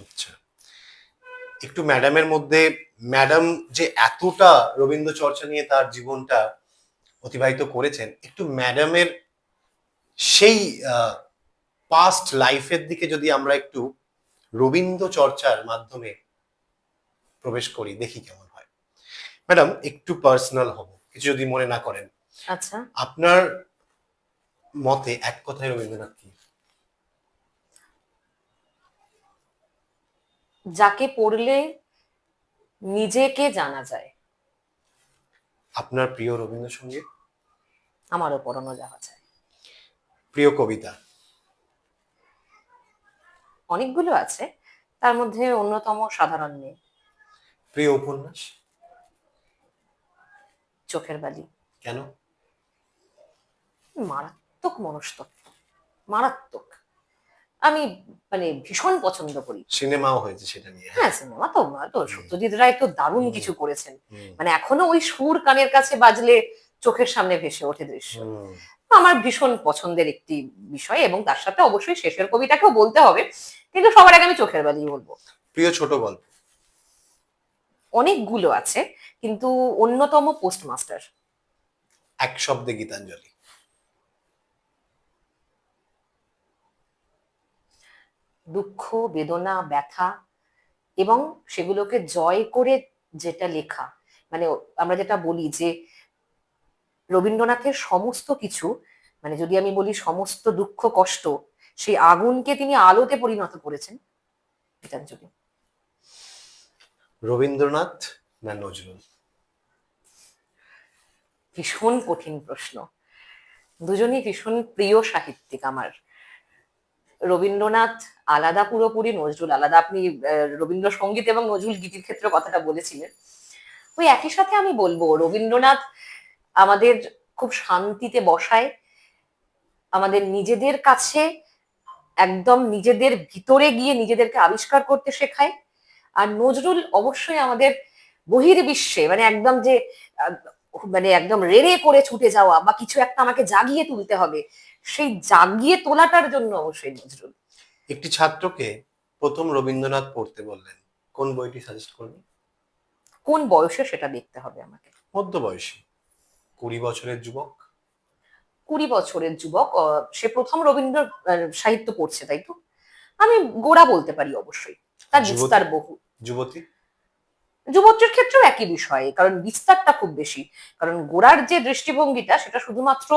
Speaker 1: আচ্ছা, একটু ম্যাডামের মধ্যে, ম্যাডাম যে এতটা রবীন্দ্র চর্চা নিয়ে তার জীবনটা অতিবাহিত করেছেন, একটু ম্যাডামের সেই পাস্ট লাইফের দিকে যদি আমরা একটু রবীন্দ্র চর্চার মাধ্যমে প্রবেশ করি, দেখি কেমন হয়। ম্যাডাম, একটু পার্সোনাল হব, কিছু যদি মনে না করেন।
Speaker 2: আচ্ছা,
Speaker 1: আপনার মতে এক কথায় রবীন্দ্রনাথ কি?
Speaker 2: যাকে পড়লে নিজেকে জানা যায়।
Speaker 1: আপনার প্রিয় রবীন্দ্রসঙ্গীত?
Speaker 2: আমারও পড়ানো যাওয়া যায়।
Speaker 1: প্রিয় কবিতা?
Speaker 2: অনেকগুলো আছে, তার মধ্যে অন্যতম সাধারণ মেয়ে।
Speaker 1: প্রিয় উপন্যাস?
Speaker 2: চোখের বালি।
Speaker 1: কেন?
Speaker 2: মারাত্মক মনস্তত্ত্ব, মারাত্মক। আমি মানে ভীষণ পছন্দ করি।
Speaker 1: সিনেমাও হয়েছে সেটা নিয়ে।
Speaker 2: হ্যাঁ, সিনেমা তো তো সত্যজিৎ রায় তো দারুণ
Speaker 1: হুম।
Speaker 2: কিছু করেছেন।
Speaker 1: হুম।
Speaker 2: মানে এখনো ওই সুর কানের কাছে বাজলে চোখের সামনে ভেসে ওঠে দৃশ্য।
Speaker 1: হুম।
Speaker 2: আমার ভীষণ পছন্দের একটি বিষয়, এবং তার সাথে অবশ্যই শেষের কবিতাকেও বলতে হবে, কিন্তু সবার আগে আমি চোখের বালি বলবো।
Speaker 1: প্রিয় ছোট গল্প?
Speaker 2: অনেকগুলো আছে, কিন্তু অন্যতম পোস্টমাস্টার।
Speaker 1: এক শব্দে গীতাঞ্জলি?
Speaker 2: দুঃখ, বেদনা, ব্যথা এবং সেগুলোকে জয় করে যেটা লেখা, মানে আমরা যেটা বলি যে রবীন্দ্রনাথের সমস্ত কিছু, মানে যদি আমি বলি সমস্ত দুঃখ কষ্ট, সেই আগুনকে তিনি আলোতে পরিণত করেছেন। গীতাঞ্জলি।
Speaker 1: রবীন্দ্রনাথ না নজরুল?
Speaker 2: ভীষণ কঠিন প্রশ্ন। দুজনই ভীষণ প্রিয় সাহিত্যিক আমার। রবীন্দ্রনাথ আলাদা পুরোপুরি, নজরুল আলাদা। আপনি রবীন্দ্রসঙ্গীত এবং নজরুল গীতির ক্ষেত্রে কথাটা বলেছিলেন, ওই একই সাথে আমি বলবো রবীন্দ্রনাথ আমাদের খুব শান্তিতে বসায়, আমাদের নিজেদের কাছে একদম নিজেদের ভিতরে গিয়ে নিজেদেরকে আবিষ্কার করতে শেখায়। আর নজরুল অবশ্যই আমাদের বহির্বিশ্বে, মানে একদম যে আহ, মানে একদম রেড়ে করে ছুটে যাওয়া বা কিছু একটা আমাকে জাগিয়ে তুলতে হবে, সেই জাগিয়ে তোলাটার জন্য অবশ্যই নজরুল।
Speaker 1: একটি ছাত্রকে প্রথম রবীন্দ্রনাথ পড়তে বললেন, কোন বইটি সাজেস্ট করবেন?
Speaker 2: কোন বয়সে সেটা দেখতে হবে আমাকে।
Speaker 1: মধ্যবয়সী, 20 বছরের যুবক?
Speaker 2: 20 বছরের যুবক, সে প্রথম রবীন্দ্র সাহিত্য পড়ছে, তাই তো? আমি গোড়া বলতে পারি অবশ্যই, তার
Speaker 1: যুবতী?
Speaker 2: বিস্তার বহু।
Speaker 1: যুবতী?
Speaker 2: যুবতীর ক্ষেত্রেও একই বিষয়, কারণ বিস্তারটা খুব বেশি। কারণ গোড়ার যে দৃষ্টিভঙ্গিটা, সেটা শুধুমাত্র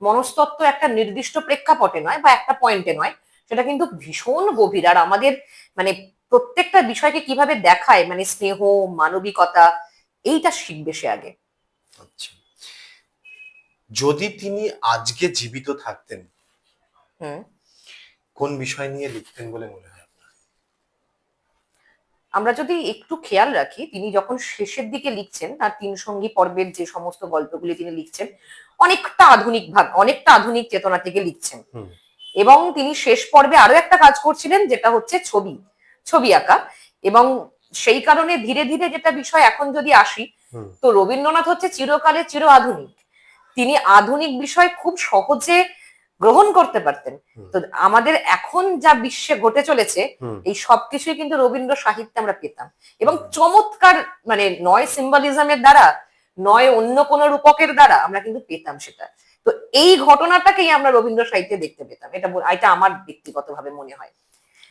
Speaker 2: মনস্তত্ত্ব একটা নির্দিষ্ট প্রেক্ষাপটে নয় বা একটা পয়েন্টে নয়, সেটা কিন্তু ভীষণ গভীর। আর আমাদের মানে প্রত্যেকটা বিষয়কে কিভাবে দেখায়, মানে স্নেহ, মানবিকতা, এইটা শিখবে সে আগে।
Speaker 1: আচ্ছা, যদি তিনি আজকে জীবিত থাকতেন,
Speaker 2: হুম।
Speaker 1: কোন বিষয় নিয়ে লিখতেন বলে মনে হয় আপনার?
Speaker 2: আমরা যদি একটু খেয়াল রাখি, তিনি যখন শেষের দিকে লিখছেন তার তিন সঙ্গী পর্বের যে সমস্ত গল্পগুলি তিনি লিখছেন, অনেকটা আধুনিক ভাগ, অনেকটা আধুনিক চেতনা থেকে লিখছেন।
Speaker 1: হুম।
Speaker 2: এবং তিনি শেষ পর্বে আরো একটা কাজ করছিলেন, যেটা হচ্ছে ছবি, ছবি আঁকা। এবং সেই কারণে ধীরে ধীরে যেটা বিষয়, এখন যদি আসি,
Speaker 1: হুম।
Speaker 2: তো রবীন্দ্রনাথ হচ্ছে চিরকালে চির আধুনিক। তিনি আধুনিক বিষয় খুব সহজে গ্রহণ করতে পারতেন।
Speaker 1: হুম।
Speaker 2: তো আমাদের এখন যা বিশ্বে ঘটে চলেছে,
Speaker 1: হুম।
Speaker 2: এই সবকিছুই কিন্তু রবীন্দ্র সাহিত্যে আমরা পেতাম। এবং
Speaker 1: হুম।
Speaker 2: চমৎকার, মানে নয় সিম্বলিজমের দ্বারা, নয় অন্য কোনো রূপকের দ্বারা আমরা কিন্তু পেতাম সেটা। তো এই ঘটনাটাকেই আমরা রবীন্দ্র সাহিত্যে দেখতে পেতাম, এটা আমার ব্যক্তিগতভাবে মনে হয়।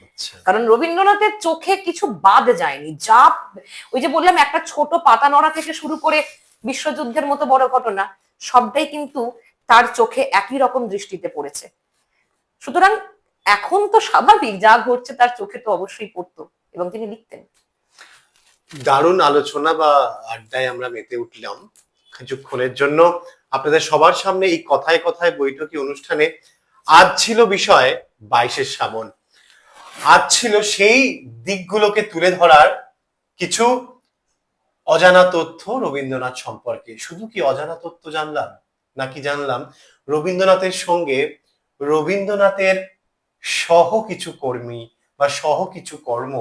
Speaker 1: আচ্ছা।
Speaker 2: কারণ রবীন্দ্রনাথের চোখে কিছু বাদ যায়নি, যা ওই যে বললাম, একটা ছোট পাতা নড়া থেকে শুরু করে বিশ্বযুদ্ধের মতো বড় ঘটনা, সবটাই কিন্তু তার চোখে একই রকম দৃষ্টিতে পড়েছে। সুতরাং এখন তো স্বাভাবিক, যা ঘটছে তার চোখে তো অবশ্যই পড়তো, এবং তিনি লিখতেন।
Speaker 1: দারুণ আলোচনা বা আড্ডায় আমরা মেতে উঠলাম কিছুক্ষণের জন্য আপনাদের সবার সামনে এই কথায় কথায় বৈঠকি অনুষ্ঠানে। আজ ছিল বিষয় 22শে শ্রাবণ। আজ ছিল সেই দিকগুলোকে তুলে ধরার কিছু অজানা তথ্য রবীন্দ্রনাথ সম্পর্কে। শুধু কি অজানা তথ্য জানলাম, নাকি জানলাম রবীন্দ্রনাথের সঙ্গে রবীন্দ্রনাথের সহ কিছু কর্মী বা সহ কিছু কর্ম,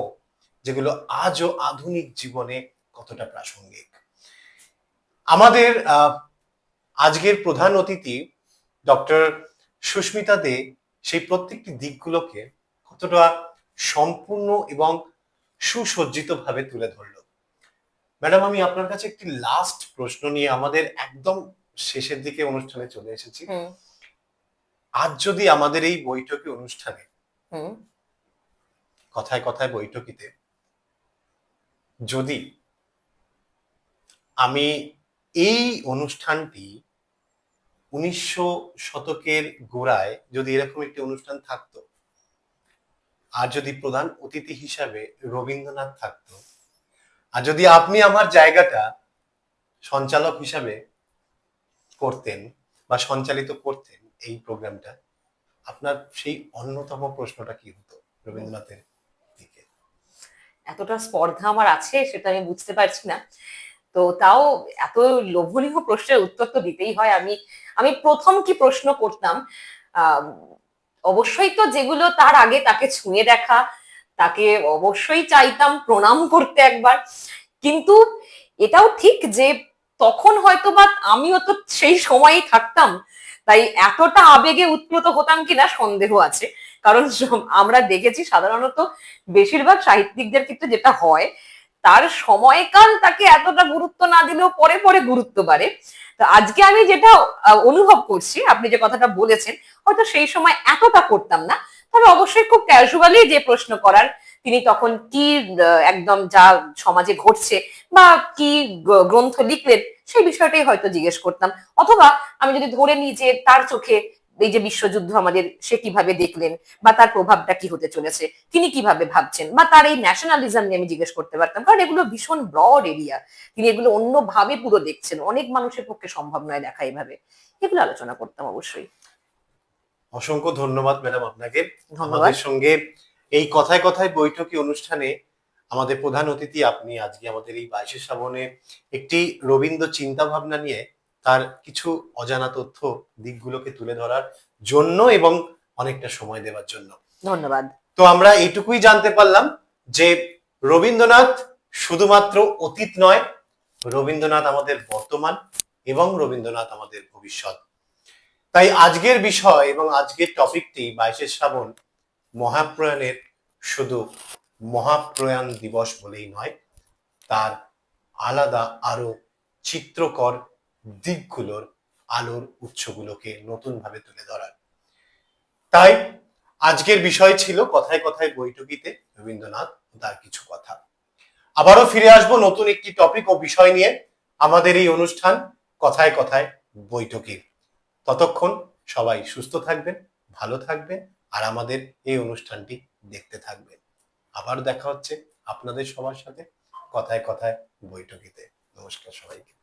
Speaker 1: যেগুলো আজও আধুনিক জীবনে কতটা প্রাসঙ্গিক। আমাদের আজকের প্রধান অতিথি ডক্টর সুস্মিতা দে সেই প্রত্যেকটি দিকগুলোকে কতটা সম্পূর্ণ এবং সুসজ্জিত ভাবে তুলে ধরলো। ম্যাডাম, আমি আপনার কাছে একটি লাস্ট প্রশ্ন নিয়ে আমাদের একদম শেষের দিকে অনুষ্ঠানে চলে এসেছি। আজ যদি আমাদের এই বৈঠকি অনুষ্ঠানে,
Speaker 2: হুম।
Speaker 1: কথায় কথায় বৈঠকিতে, যদি আমি এই অনুষ্ঠানটি 1900 শতকের গোড়ায় যদি এরকম একটি অনুষ্ঠান থাকতো, আর যদি প্রধান অতিথি হিসাবে রবীন্দ্রনাথ থাকতো, আর যদি আপনি আমার জায়গাটা সঞ্চালক হিসাবে করতেন বা সঞ্চালিত করতেন এই প্রোগ্রামটা, আপনার সেই অন্যতম প্রশ্নটা কি হতো রবীন্দ্রনাথের দিকে?
Speaker 2: এতটা স্পর্ধা আমার আছে সেটা আমি বুঝতে পারছি না। তো তাও এত লোভনীয় প্রশ্নের উত্তর তো দিতেই হয়। আমি আমি প্রথম কি প্রশ্ন করতাম, আহ অবশ্যই তো যেগুলো তার আগে তাকে ছুঁয়ে দেখা, তাকে অবশ্যই চাইতাম প্রণাম করতে একবার। কিন্তু এটাও ঠিক যে তখন হয়তো বা আমিও তো সেই সময়ই থাকতাম, তাই এতটা আবেগে উৎপ্লুত হতাম কিনা সন্দেহ আছে। কারণ আমরা দেখেছি সাধারণত বেশিরভাগ সাহিত্যিকদের ক্ষেত্রে যেটা হয়, তার সময়কাল তাকে এতটা গুরুত্ব না দিলেও পরে পরে গুরুত্ব বাড়ে। তো আজকে আমি যেটা অনুভব করছি, আপনি যে কথাটা বলেছেন, হয়তো সেই সময় এতটা করতাম না। তবে অবশ্যই খুব ক্যাজুয়ালি যে প্রশ্ন করার, তিনি তখন কি একদম যা সমাজে ঘটছে বা কি গ্রন্থ লিখলেন সেই বিষয়টাই হয়তো জিজ্ঞেস করতাম। অথবা আমি যদি ধরে নিই যে তার চোখে এই যে বিশ্বযুদ্ধ আমাদের, সে কিভাবে দেখলেন বা তার প্রভাবটা কি হতে চলেছে, তিনি কিভাবে ভাবছেন, বা তার এই ন্যাশনালিজম নিয়ে আমি জিজ্ঞেস করতে পারতাম। কারণ এগুলো ভীষণ ব্রড এরিয়া, তিনি এগুলো অন্যভাবে পুরো দেখছেন, অনেক মানুষের পক্ষে সম্ভব নয় দেখা এইভাবে। এগুলো আলোচনা করতাম অবশ্যই।
Speaker 1: অসংখ্য ধন্যবাদ ম্যাডাম আপনাকে।
Speaker 2: ধন্যবাদ।
Speaker 1: আমাদের সঙ্গে এই কথায় কথায় বৈঠকি অনুষ্ঠানে আমাদের প্রধান অতিথি আপনি আজকে আমাদের এই 22শে শ্রাবণে একটি রবীন্দ্র চিন্তা ভাবনা নিয়ে তার কিছু অজানা তথ্য দিকগুলোকে তুলে ধরার জন্য এবং অনেকটা সময় দেওয়ার জন্য।
Speaker 2: ধন্যবাদ।
Speaker 1: তো আমরা এইটুকুই জানতে পারলাম যে রবীন্দ্রনাথ শুধুমাত্র অতীত নয়, রবীন্দ্রনাথ আমাদের বর্তমান এবং রবীন্দ্রনাথ আমাদের ভবিষ্যৎ। তাই আজকের বিষয় এবং আজকের টপিকটি 22শে শ্রাবণ মহাপ্রয়াণের শুধু মহাপ্রয়াণ দিবস বলেই নয়, তার আলাদা আরো চিত্রকর দিকগুলোর আলোর উৎসগুলোকে নতুন ভাবে তুলে ধরার। তাই আজকের বিষয় ছিল কথায় কথায় বৈঠকিতে রবীন্দ্রনাথ ও তার কিছু কথা। আবারও ফিরে আসবো নতুন একটি টপিক ও বিষয় নিয়ে আমাদের এই অনুষ্ঠান কথায় কথায় বৈঠকি। ততক্ষণ সবাই সুস্থ থাকবেন, ভালো থাকবেন, আর আমাদের এই অনুষ্ঠানটি দেখতে থাকবেন। আবার দেখা হচ্ছে আপনাদের সবার সাথে কথায় কথায় বৈঠকিতে। নমস্কার সবাইকে।